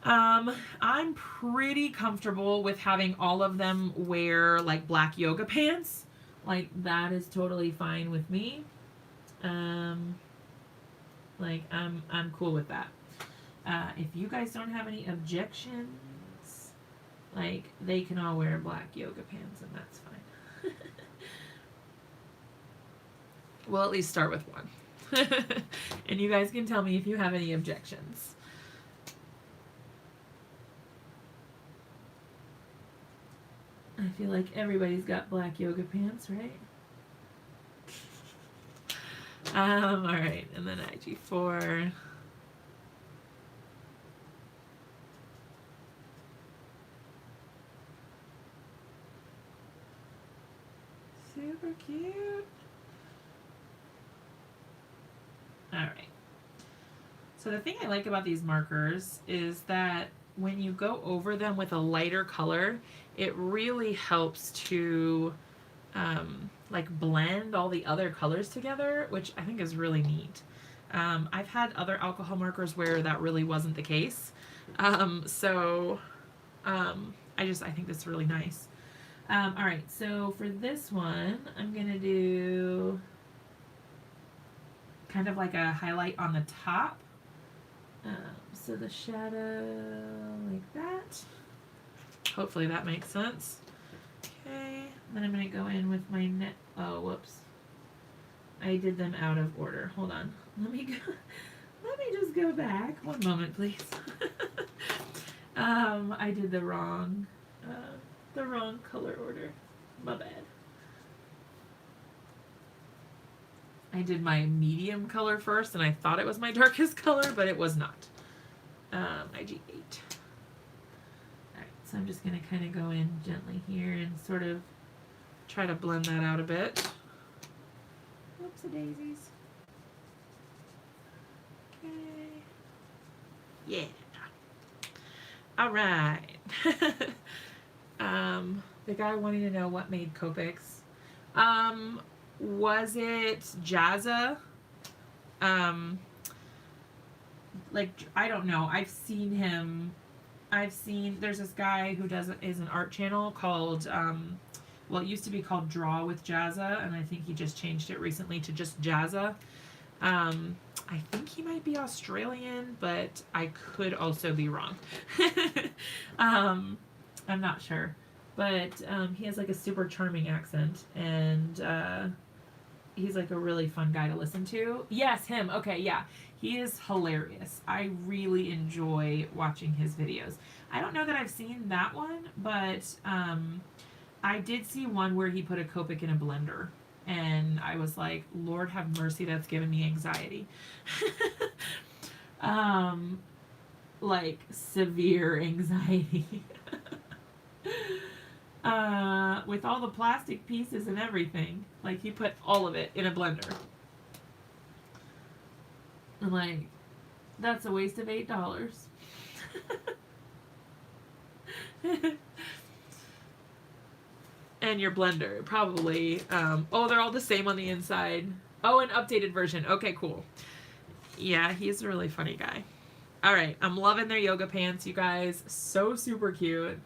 I'm pretty comfortable with having all of them wear like black yoga pants. Like that is totally fine with me. Like I'm cool with that. If you guys don't have any objections, like they can all wear black yoga pants and that's fine. We'll at least start with one. And you guys can tell me if you have any objections. I feel like everybody's got black yoga pants, right? Alright, and then IG4. Super cute. Alright. So the thing I like about these markers is that when you go over them with a lighter color, it really helps to like blend all the other colors together, which I think is really neat. I've had other alcohol markers where that really wasn't the case. I think that's really nice. Alright, so for this one, I'm going to do kind of like a highlight on the top. So the shadow like that. Hopefully that makes sense. Okay, then I'm going to go in with my net. Oh, whoops. I did them out of order. Hold on. Let me just go back. One moment, please. I did the wrong color order. My bad. I did my medium color first, and I thought it was my darkest color, but it was not. IG8. Alright, so I'm just going to kind of go in gently here and sort of try to blend that out a bit. Whoopsie daisies. Okay. Yeah. Alright. The guy wanting to know what made Copics. Was it Jazza? Like, I don't know. I've seen, there's this guy who is an art channel called, well, it used to be called Draw with Jazza, and I think he just changed it recently to just Jazza. I think he might be Australian, but I could also be wrong. I'm not sure. But he has like a super charming accent, and he's like a really fun guy to listen to. Yes, him. Okay, yeah. He is hilarious. I really enjoy watching his videos. I don't know that I've seen that one, but I did see one where he put a Copic in a blender. And I was like, Lord have mercy, that's giving me anxiety. um, like severe anxiety. With all the plastic pieces and everything. Like, he put all of it in a blender. I'm like, that's a waste of $8. And your blender, probably. Oh, they're all the same on the inside. Oh, an updated version. Okay, cool. Yeah, he's a really funny guy. All right, I'm loving their yoga pants, you guys. So super cute.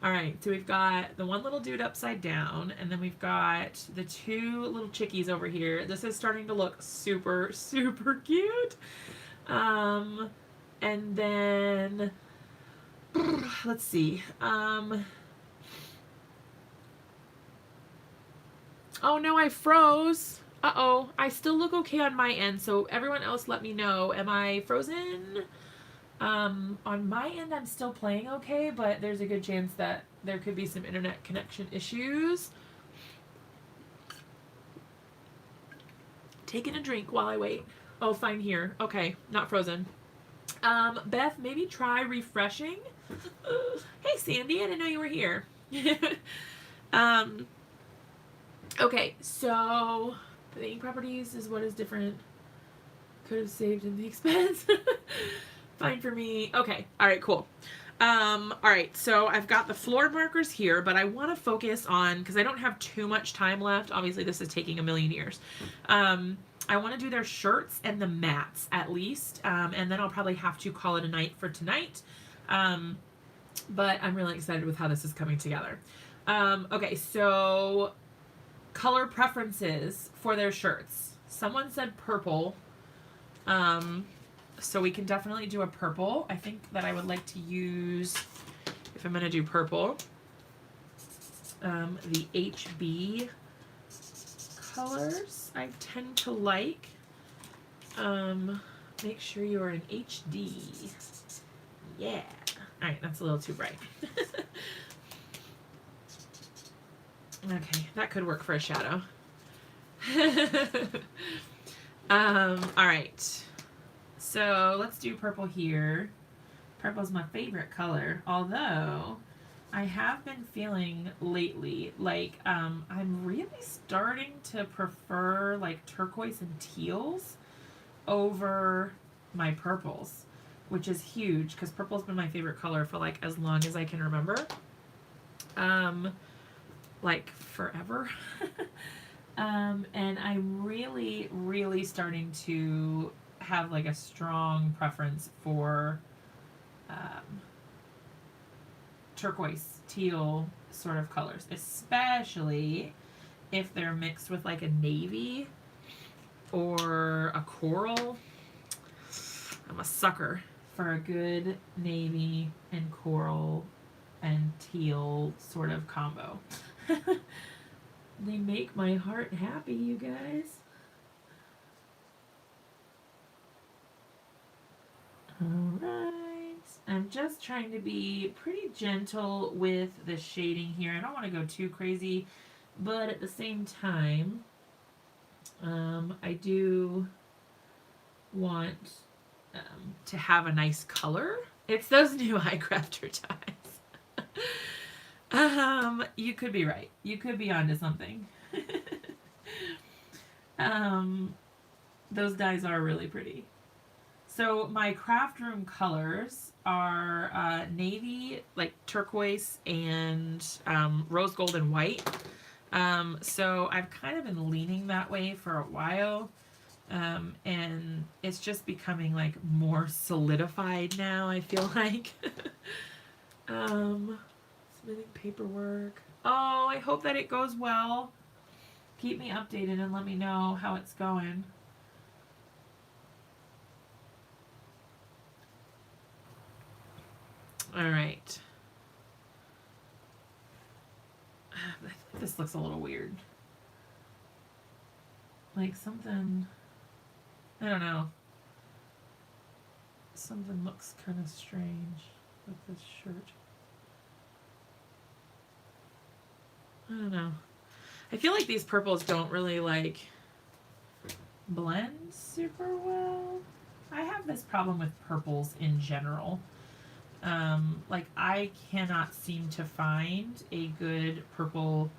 All right, so we've got the one little dude upside down, and then we've got the two little chickies over here. This is starting to look super, super cute. And then, let's see. Oh no, I froze. Uh-oh, I still look okay on my end, so everyone else let me know. Am I frozen? On my end, I'm still playing okay, but there's a good chance that there could be some internet connection issues. Taking a drink while I wait. Oh, fine here. Okay, not frozen. Beth, maybe try refreshing. Hey, Sandy, I didn't know you were here. Okay, so the ink properties is what is different. Could have saved in the expense. Fine for me. Okay. All right, cool. All right, so I've got the floor markers here, but I want to focus on, because I don't have too much time left. Obviously, this is taking a million years. I want to do their shirts and the mats at least, and then I'll probably have to call it a night for tonight. But I'm really excited with how this is coming together. Okay, so color preferences for their shirts. Someone said purple. So we can definitely do a purple. I think that I would like to use, if I'm going to do purple, the HB colors I tend to like. Make sure you are in HD. Yeah. All right, that's a little too bright. Okay, that could work for a shadow. All right. So let's do purple here. Purple is my favorite color, although I have been feeling lately like I'm really starting to prefer like turquoise and teals over my purples, which is huge because purple's been my favorite color for like as long as I can remember. Like forever. And I'm really, really starting to have like a strong preference for turquoise, teal sort of colors, especially if they're mixed with like a navy or a coral. I'm a sucker for a good navy and coral and teal sort of combo. They make my heart happy, you guys. Alright. I'm just trying to be pretty gentle with the shading here. I don't want to go too crazy, but at the same time, I do want to have a nice color. It's those new eye crafter ties. You could be right. You could be onto something. Those dyes are really pretty. So my craft room colors are navy, like turquoise, and rose gold and white. So I've kind of been leaning that way for a while. And it's just becoming like more solidified now, I feel like. Submitting paperwork. Oh, I hope that it goes well. Keep me updated and let me know how it's going. All right. I think this looks a little weird. Like something, I don't know. Something looks kind of strange with this shirt. I don't know. I feel like these purples don't really like blend super well. I have this problem with purples in general. Like I cannot seem to find a good purple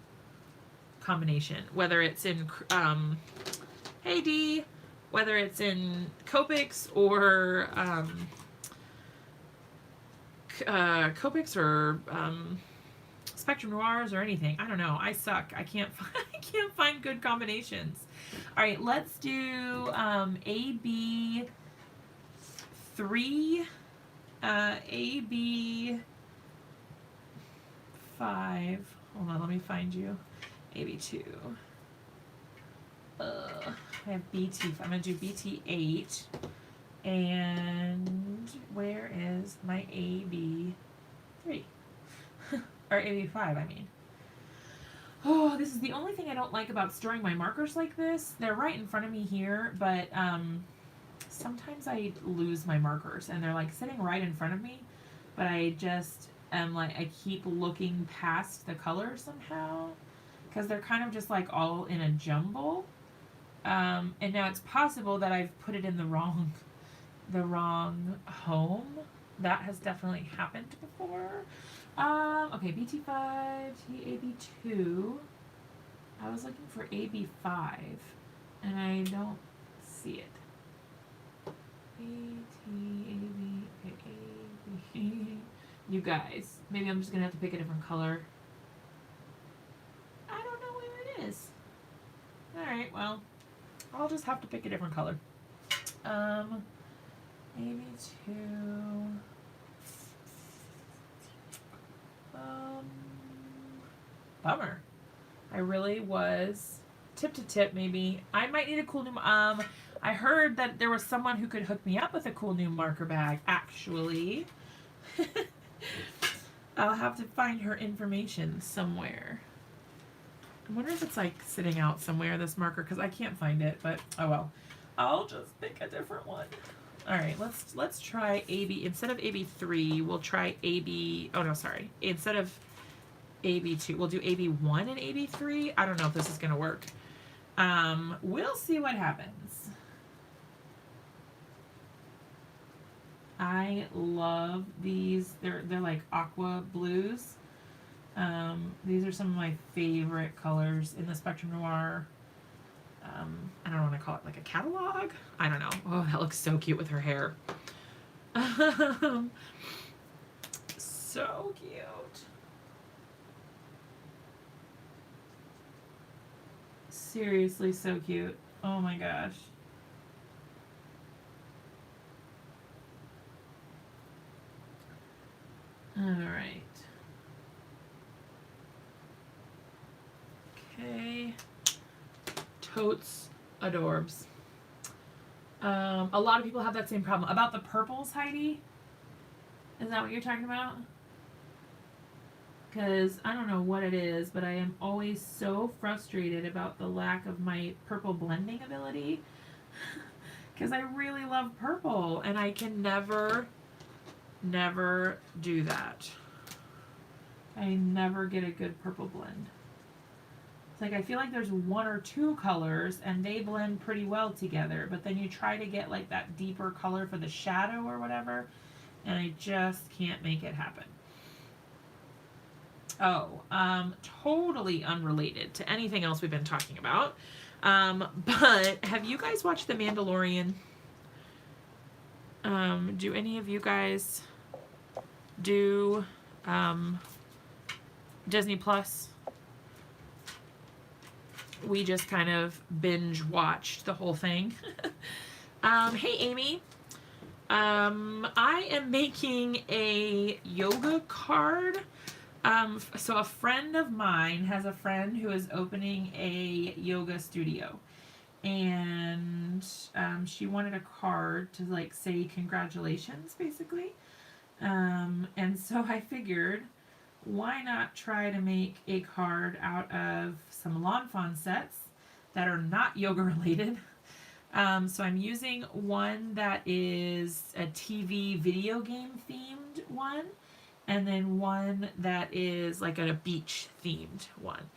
combination, whether it's in hey D, whether it's in Copics or Spectrum Noirs or anything. I don't know. I suck. I can't I can't find good combinations. All right, let's do AB 3, AB 5. Hold on, let me find you. AB 2. I have BT. I'm gonna do BT 8. And where is my AB 3? Or AB 5, I mean. Oh, this is the only thing I don't like about storing my markers like this. They're right in front of me here, but sometimes I lose my markers and they're like sitting right in front of me, but I just am like, I keep looking past the colors somehow because they're kind of just like all in a jumble. And now it's possible that I've put it in the wrong home. That has definitely happened before. Okay, BT5, TAB2. I was looking for AB5, and I don't see it. BT, AB. You guys, maybe I'm just gonna have to pick a different color. I don't know where it is. Alright, well, I'll just have to pick a different color. AB2. Bummer. I really was tip to tip maybe. I might need a cool new I heard that there was someone who could hook me up with a cool new marker bag actually. I'll have to find her information somewhere. I wonder if it's like sitting out somewhere, this marker, because I can't find it, but oh well. I'll just pick a different one. Alright, let's try AB. Instead of AB3, we'll try AB. Oh no, sorry. Instead of AB2, we'll do AB1 and AB3. I don't know if this is gonna work. We'll see what happens. I love these. They're like aqua blues. These are some of my favorite colors in the Spectrum Noir. I don't want to call it like a catalog. I don't know. Oh, that looks so cute with her hair. So cute. Seriously, so cute. Oh my gosh. All right. Okay. Totes adorbs. A lot of people have that same problem. About the purples, Heidi? Is that what you're talking about? Because I don't know what it is, but I am always so frustrated about the lack of my purple blending ability. Because I really love purple, and I can never do that. I never get a good purple blend. It's like I feel like there's one or two colors and they blend pretty well together, but then you try to get like that deeper color for the shadow or whatever, and I just can't make it happen. Oh, totally unrelated to anything else we've been talking about. But have you guys watched The Mandalorian? Do any of you guys do Disney Plus? We just kind of binge watched the whole thing. Hey Amy, I am making a yoga card. So a friend of mine has a friend who is opening a yoga studio, and she wanted a card to like say congratulations basically. And so I figured, why not try to make a card out of some Lawn Fawn sets that are not yoga related. So I'm using one that is a TV video game themed one, and then one that is like a beach themed one.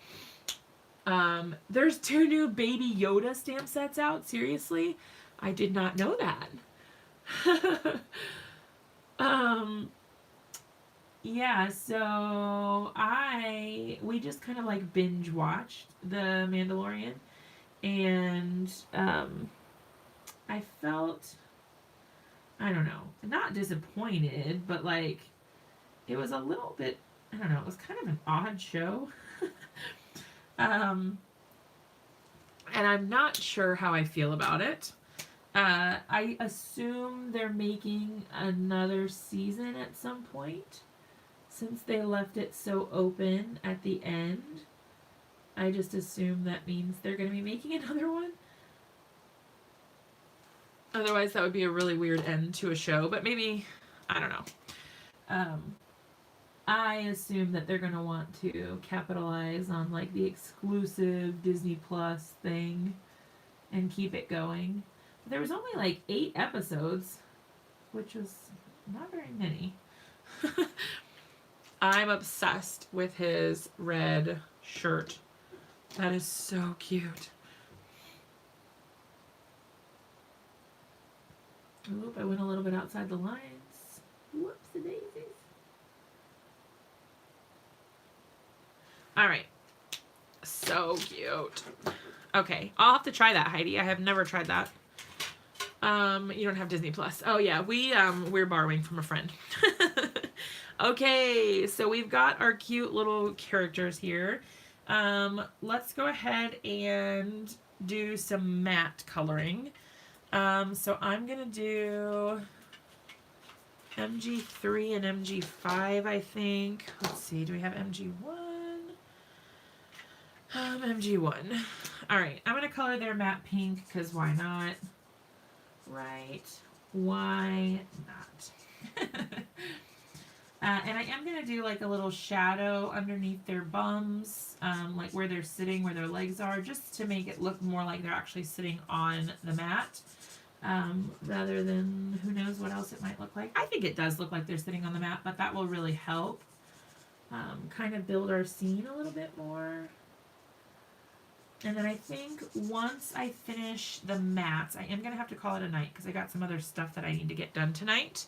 There's 2 new Baby Yoda stamp sets out. Seriously, I did not know that. Yeah, so we just kind of like binge watched The Mandalorian, and I felt, I don't know, not disappointed, but like it was a little bit, I don't know, it was kind of an odd show. And I'm not sure how I feel about it. I assume they're making another season at some point, since they left it so open at the end. I just assume that means they're going to be making another one. Otherwise, that would be a really weird end to a show, but maybe, I don't know. I assume that they're going to want to capitalize on like the exclusive Disney Plus thing and keep it going. But there was only like 8 episodes, which was not very many. I'm obsessed with his red shirt. That is so cute. Oop, I went a little bit outside the lines. Whoopsie daisies. Alright. So cute. Okay, I'll have to try that, Heidi. I have never tried that. You don't have Disney Plus. Oh yeah, we're borrowing from a friend. Okay, so we've got our cute little characters here. Let's go ahead and do some matte coloring. So I'm gonna do MG3 and MG5, I think. Let's see, do we have MG1? MG1. Alright, I'm gonna color their matte pink, because why not? Right. Why not? And I am going to do like a little shadow underneath their bums, like where they're sitting, where their legs are, just to make it look more like they're actually sitting on the mat, rather than who knows what else it might look like. I think it does look like they're sitting on the mat, but that will really help kind of build our scene a little bit more. And then I think once I finish the mats, I am going to have to call it a night because I got some other stuff that I need to get done tonight.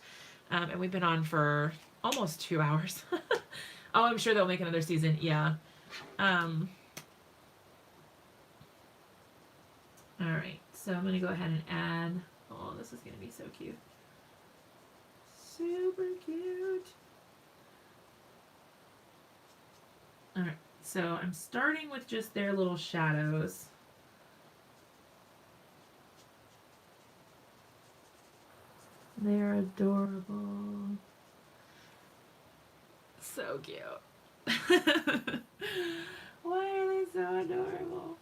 And we've been on for almost 2 hours. Oh, I'm sure they'll make another season. Yeah. All right. So I'm going to go ahead and add. Oh, this is going to be so cute. Super cute. All right. So I'm starting with just their little shadows. They're adorable. So cute. Why are they so adorable?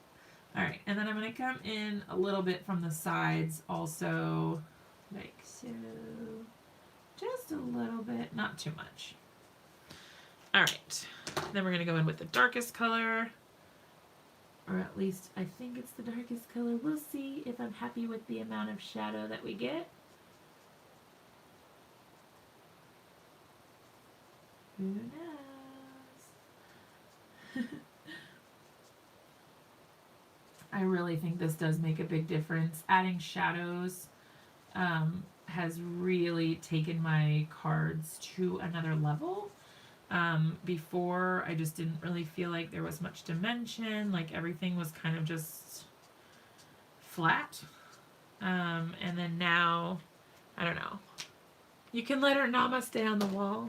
Alright, and then I'm going to come in a little bit from the sides also, like so. Just a little bit, not too much. Alright, then we're going to go in with the darkest color. Or at least I think it's the darkest color. We'll see if I'm happy with the amount of shadow that we get. Who knows? I really think this does make a big difference. Adding shadows has really taken my cards to another level. Before, I just didn't really feel like there was much dimension. Like everything was kind of just flat. And then now, I don't know. You can let her namaste on the wall.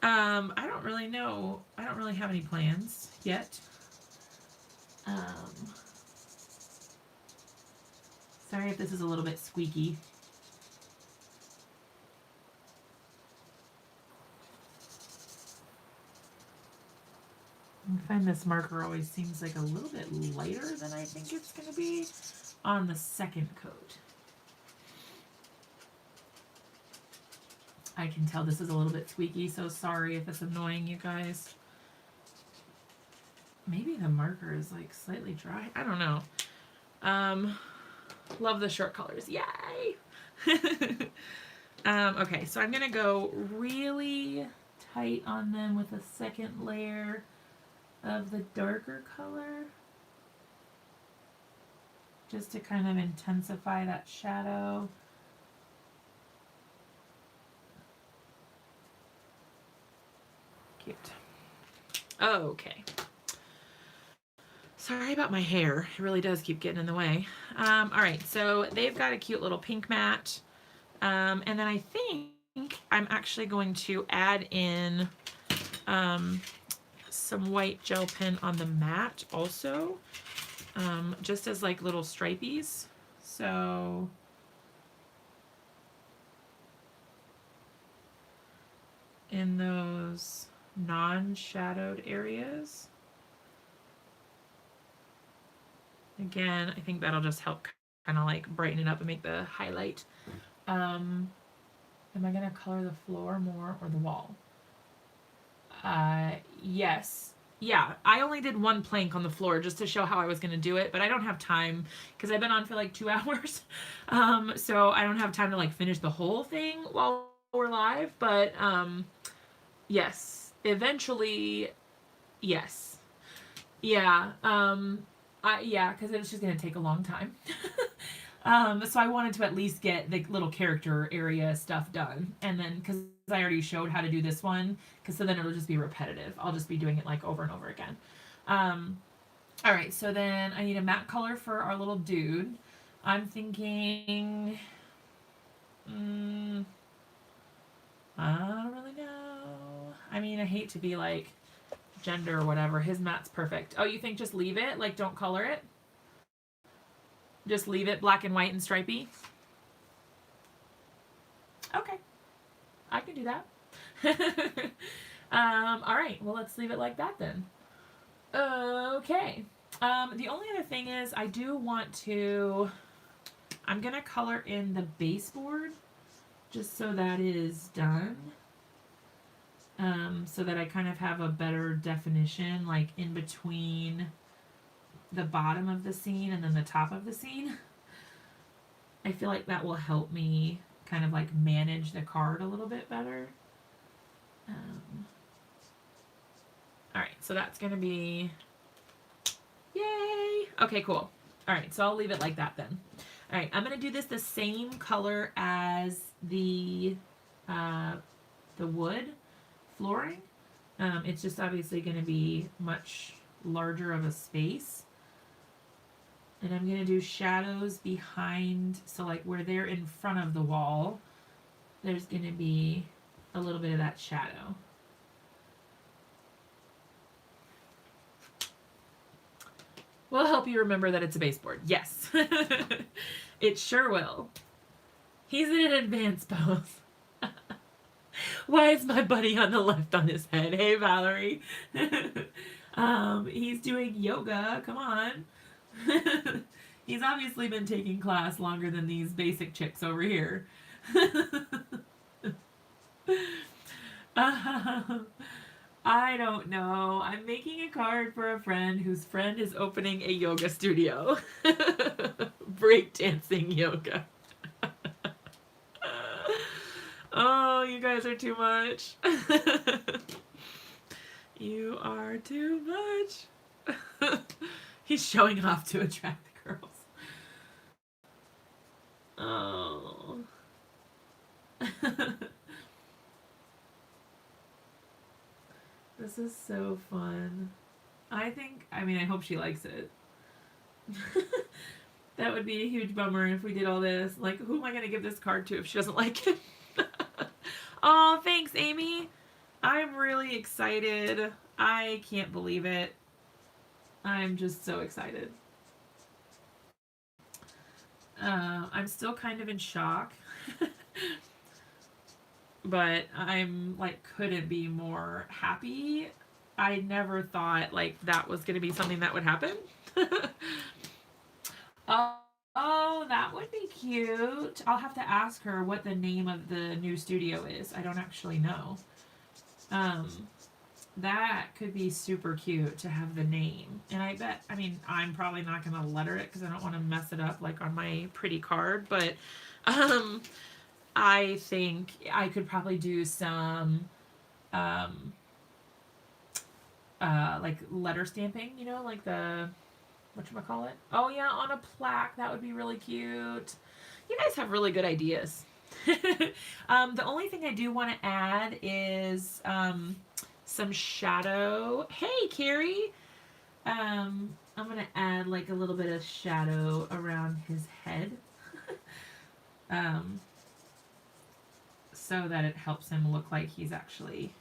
I don't really know. I don't really have any plans yet. Sorry if this is a little bit squeaky. I find this marker always seems like a little bit lighter than I think it's going to be on the second coat. I can tell this is a little bit squeaky, so sorry if it's annoying you guys. maybe the marker is like slightly dry. I don't know. Love the short colors. Yay! Okay, so I'm going to go really tight on them with a second layer of the darker color, just to kind of intensify that shadow. Cute. Okay. Sorry about my hair. It really does keep getting in the way. All right, so they've got a cute little pink mat. And then I think I'm actually going to add in some white gel pen on the mat also, just as like little stripies. So in those non-shadowed areas. Again, I think that'll just help kind of like brighten it up and make the highlight. Am I going to color the floor more or the wall? Yes. Yeah, I only did one plank on the floor just to show how I was going to do it, but I don't have time because I've been on for like 2 hours. So I don't have time to like finish the whole thing while we're live, but yes, eventually, yes. Yeah, yeah, because it's just going to take a long time. So I wanted to at least get the little character area stuff done. And then, because I already showed how to do this one, because so then it'll just be repetitive. I'll just be doing it like over and over again. All right, so then I need a matte color for our little dude. I'm thinking, I don't really know. I mean, I hate to be like gender or whatever. His matte's perfect. Oh, you think just leave it? Like, don't color it? Just leave it black and white and stripy? Okay. I can do that. All right. Well, let's leave it like that then. Okay. The only other thing is I do want to... I'm going to color in the baseboard just so that is done. So that I kind of have a better definition, like in between the bottom of the scene and then the top of the scene. I feel like that will help me kind of like manage the card a little bit better. All right, so that's going to be, yay. Okay, cool. All right, so I'll leave it like that then. All right, I'm going to do this the same color as the wood flooring. It's just obviously going to be much larger of a space. And I'm going to do shadows behind, so like where they're in front of the wall, there's going to be a little bit of that shadow. We'll help you remember that it's a baseboard. Yes. It sure will. He's in an advanced pose. Why is my buddy on the left on his head? Hey, Valerie. He's doing yoga. Come on. He's obviously been taking class longer than these basic chicks over here. I don't know. I'm making a card for a friend whose friend is opening a yoga studio. Breakdancing yoga. Oh, you guys are too much. You are too much. He's showing off to attract the girls. Oh. This is so fun. I hope she likes it. That would be a huge bummer if we did all this. Like, who am I going to give this card to if she doesn't like it? Oh, thanks, Amy. I'm really excited. I can't believe it. I'm just so excited. I'm still kind of in shock. But I'm like couldn't be more happy. I never thought like that was going to be something that would happen. Oh, that would be cute. I'll have to ask her what the name of the new studio is. I don't actually know. that could be super cute to have the name. And I bet, I mean, I'm probably not going to letter it because I don't want to mess it up like on my pretty card, but I think I could probably do some um, like letter stamping, you know, like the, whatchamacallit? Oh yeah, on a plaque. That would be really cute. You guys have really good ideas. The only thing I do want to add is some shadow. Hey, Carrie. I'm going to add like a little bit of shadow around his head. So that it helps him look like he's actually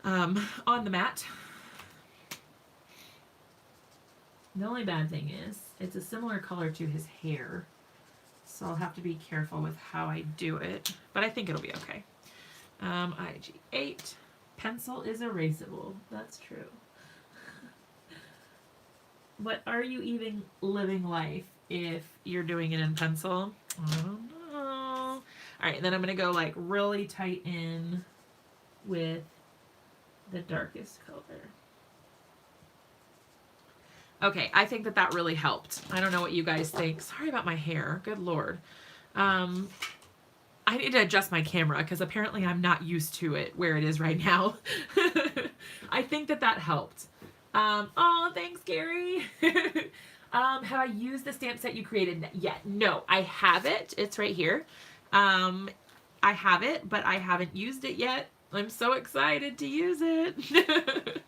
on the mat. The only bad thing is it's a similar color to his hair, so I'll have to be careful with how I do it, but I think it'll be okay. IG8. Pencil is erasable. That's true. But are you even living life if you're doing it in pencil? I don't know. Alright, then I'm going to go like really tight in with the darkest color. Okay, I think that that really helped. I don't know what you guys think. Sorry about my hair. Good Lord. I need to adjust my camera because apparently I'm not used to it where it is right now. I think that that helped. Oh, thanks, Gary. Have I used the stamp set you created yet? No, I have it. It's right here. I have it, but I haven't used it yet. I'm so excited to use it.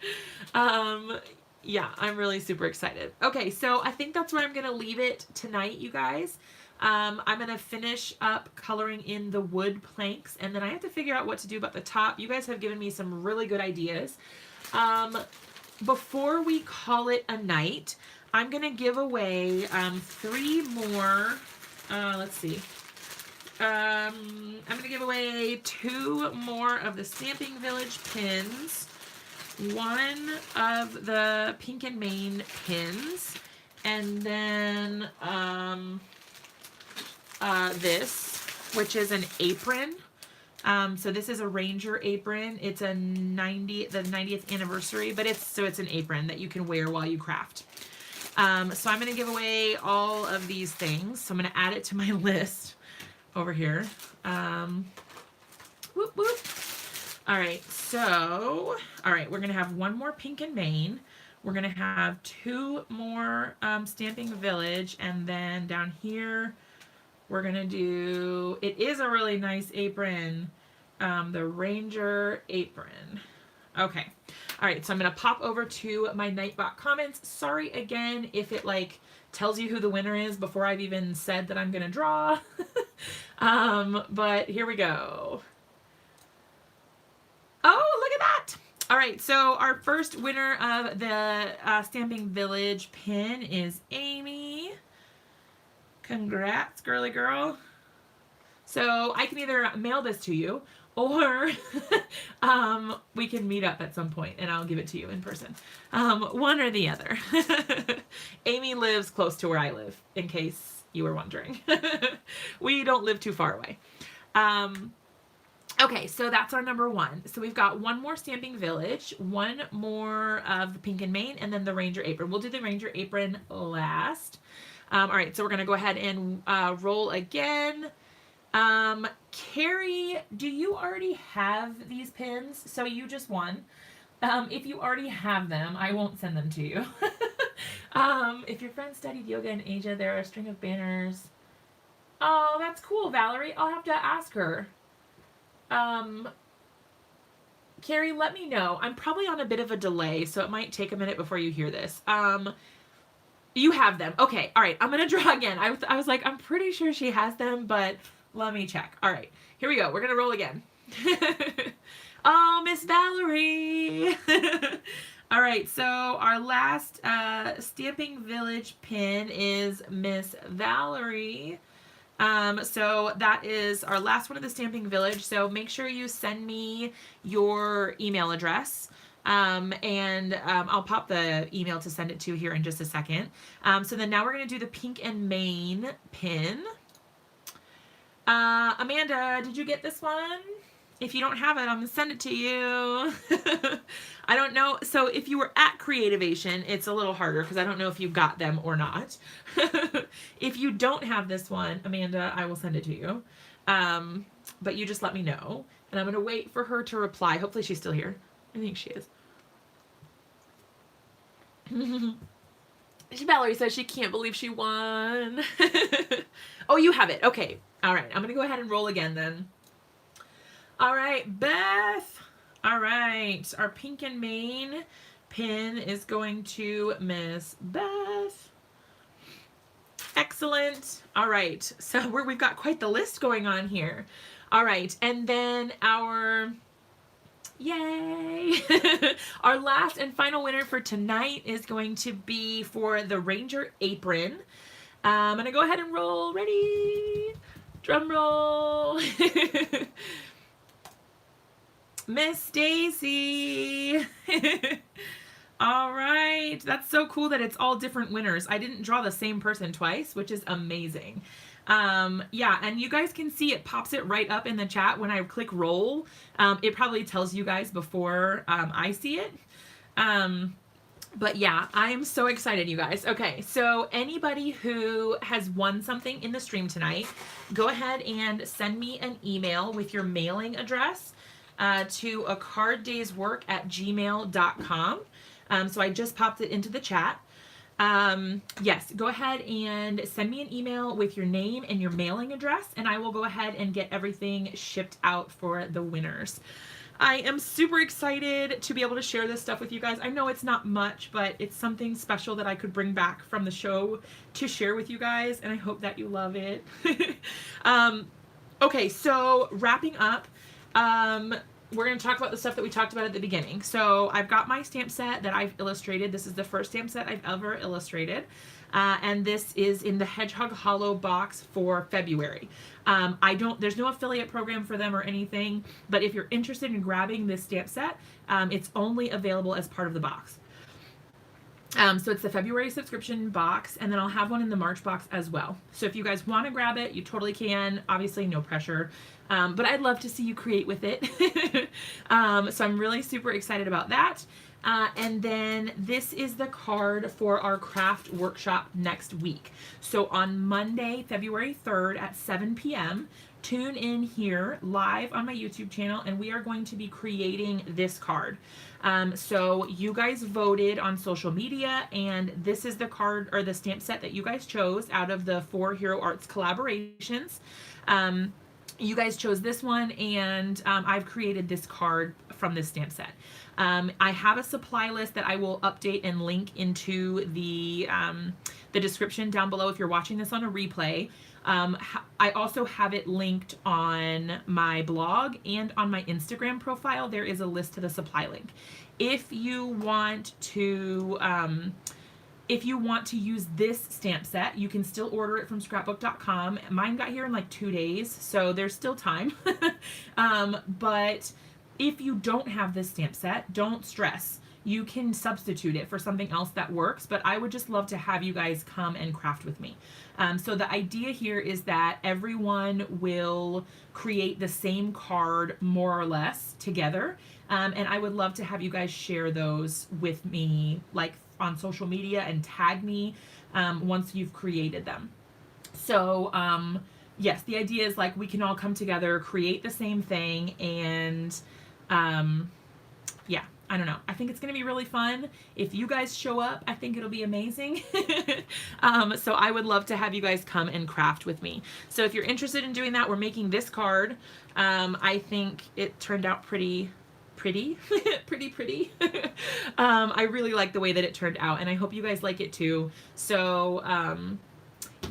Yeah, I'm really super excited. Okay, so I think that's where I'm going to leave it tonight, you guys. I'm going to finish up coloring in the wood planks, and then I have to figure out what to do about the top. You guys have given me some really good ideas. Before we call it a night, I'm going to give away 3 more, let's see. I'm going to give away 2 more of the Stamping Village pins, 1 of the Pink and Main pins, and then this, which is an apron. So this is a Ranger apron. It's a the 90th anniversary, but it's an apron that you can wear while you craft. So I'm going to give away all of these things. So I'm going to add it to my list over here. Whoop, whoop. All right, so, all right, we're going to have 1 more Pink and Main. We're going to have 2 more Stamping Village, and then down here, we're going to do, it is a really nice apron, the Ranger apron. Okay, all right, so I'm going to pop over to my Nightbot comments. Sorry again if it, like, tells you who the winner is before I've even said that I'm going to draw. But here we go. Oh, look at that. All right, so our first winner of the Stamping Village pin is Amy. Congrats, girly girl. So I can either mail this to you or we can meet up at some point and I'll give it to you in person. One or the other. Amy lives close to where I live, in case you were wondering. We don't live too far away. Okay, so that's our number 1. So we've got 1 more Stamping Village, 1 more of the Pink and Main, and then the Ranger apron. We'll do the Ranger apron last. All right, so we're going to go ahead and roll again. Carrie, do you already have these pins? So you just won. If you already have them, I won't send them to you. If your friend studied yoga in Asia, there are a string of banners. Oh, that's cool, Valerie. I'll have to ask her. Carrie, let me know. I'm probably on a bit of a delay, so it might take a minute before you hear this. You have them. Okay, all right, I'm going to draw again. I was like, I'm pretty sure she has them, but let me check. All right, here we go. We're going to roll again. Oh, Miss Valerie. All right, so our last Stamping Village pin is Miss Valerie. So that is our last one of the Stamping Village. So make sure you send me your email address. And I'll pop the email to send it to here in just a second. So then now we're going to do the Pink and Main pin. Amanda, did you get this one? If you don't have it, I'm gonna send it to you. I don't know. So if you were at Creativation, it's a little harder because I don't know if you got them or not. If you don't have this one, Amanda, I will send it to you. But you just let me know. And I'm gonna wait for her to reply. Hopefully she's still here. I think she is. Valerie says she can't believe she won. Oh, you have it. Okay. All right. I'm gonna go ahead and roll again then. All right, Beth. All right, our pink and main pin is going to Miss Beth. Excellent. All right, so we've got quite the list going on here. All right, and then our, yay, our last and final winner for tonight is going to be for the Ranger apron. I'm gonna go ahead and roll. Ready? Drum roll. Miss Stacy. All right. That's so cool that it's all different winners. I didn't draw the same person twice, which is amazing. Yeah, and you guys can see it pops it right up in the chat when I click roll. It probably tells you guys before I see it. But yeah, I am so excited, you guys. Okay, so anybody who has won something in the stream tonight, go ahead and send me an email with your mailing address to acarddayswork@gmail.com. So I just popped it into the chat. Yes, go ahead and send me an email with your name and your mailing address, and I will go ahead and get everything shipped out for the winners. I am super excited to be able to share this stuff with you guys. I know it's not much, but it's something special that I could bring back from the show to share with you guys, and I hope that you love it. Okay, so wrapping up, we're going to talk about the stuff that we talked about at the beginning. So I've got my stamp set that I've illustrated. This is the first stamp set I've ever illustrated. And this is in the Hedgehog Hollow box for February. There's no affiliate program for them or anything, but if you're interested in grabbing this stamp set, it's only available as part of the box. So it's the February subscription box, and then I'll have one in the March box as well. So if you guys want to grab it, you totally can. Obviously, no pressure. But I'd love to see you create with it. So I'm really super excited about that. And then this is the card for our craft workshop next week. So on Monday, February 3rd at 7 p.m., tune in here live on my YouTube channel, and we are going to be creating this card. So you guys voted on social media, and this is the card or the stamp set that you guys chose out of the 4 Hero Arts collaborations. You guys chose this one, and I've created this card from this stamp set. I have a supply list that I will update and link into the description down below if you're watching this on a replay. I also have it linked on my blog and on my Instagram profile. There is a list to the supply link. If you want to use this stamp set, you can still order it from scrapbook.com. Mine got here in like 2 days, so there's still time. But if you don't have this stamp set, don't stress. You can substitute it for something else that works, but I would just love to have you guys come and craft with me. So the idea here is that everyone will create the same card more or less together. And I would love to have you guys share those with me, like on social media, and tag me once you've created them. So yes, the idea is like we can all come together, create the same thing, and yeah, I don't know. I think it's going to be really fun. If you guys show up, I think it'll be amazing. So I would love to have you guys come and craft with me. So if you're interested in doing that, we're making this card. I think it turned out pretty. pretty. I really like the way that it turned out, and I hope you guys like it too. So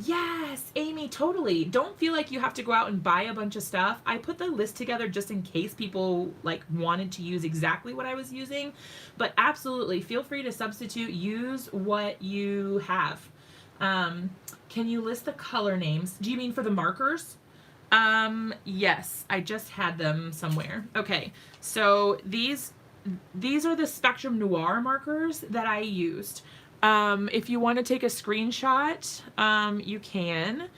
yes, Amy, totally. Don't feel like you have to go out and buy a bunch of stuff. I put the list together just in case people like wanted to use exactly what I was using, but absolutely feel free to substitute. Use what you have. Can you list the color names? Do you mean for the markers? Yes, I just had them somewhere. Okay, so these are the Spectrum Noir markers that I used. If you want to take a screenshot, you can.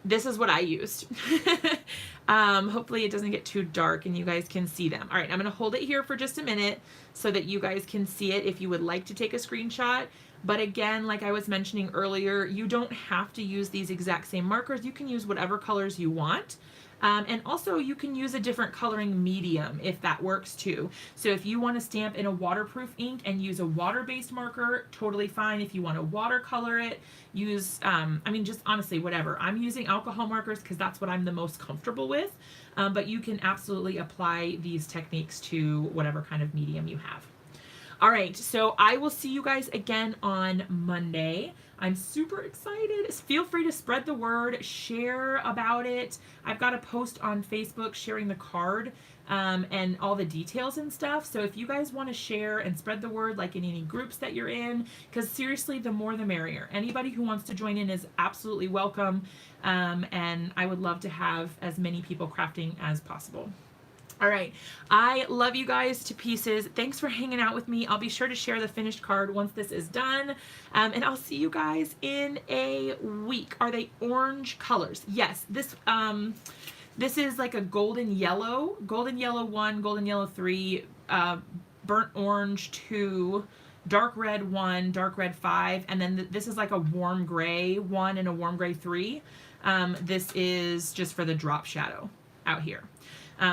this is what I used. Hopefully it doesn't get too dark and you guys can see them. All right, I'm gonna hold it here for just a minute so that you guys can see it if you would like to take a screenshot. But again, like I was mentioning earlier, you don't have to use these exact same markers. You can use whatever colors you want. And also you can use a different coloring medium if that works too. So if you want to stamp in a waterproof ink and use a water-based marker, totally fine. If you want to watercolor it, use, I mean, just honestly, whatever. I'm using alcohol markers because that's what I'm the most comfortable with. But you can absolutely apply these techniques to whatever kind of medium you have. All right, so I will see you guys again on Monday. I'm super excited. Feel free to spread the word, share about it. I've got a post on Facebook sharing the card and all the details and stuff. So if you guys want to share and spread the word, like in any groups that you're in, because seriously, the more the merrier. Anybody who wants to join in is absolutely welcome. And I would love to have as many people crafting as possible. All right, I love you guys to pieces. Thanks for hanging out with me. I'll be sure to share the finished card once this is done. And I'll see you guys in a week. Are they orange colors? Yes, this is like a golden yellow 1, golden yellow 3, burnt orange 2, dark red 1, dark red 5, and then this is like a warm gray 1 and a warm gray 3. This is just for the drop shadow out here.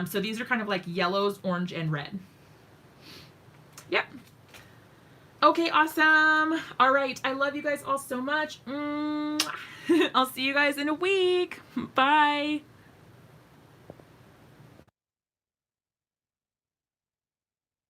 So these are kind of like yellows, orange, and red. Yep. Okay, awesome. All right, I love you guys all so much. I'll see you guys in a week. Bye.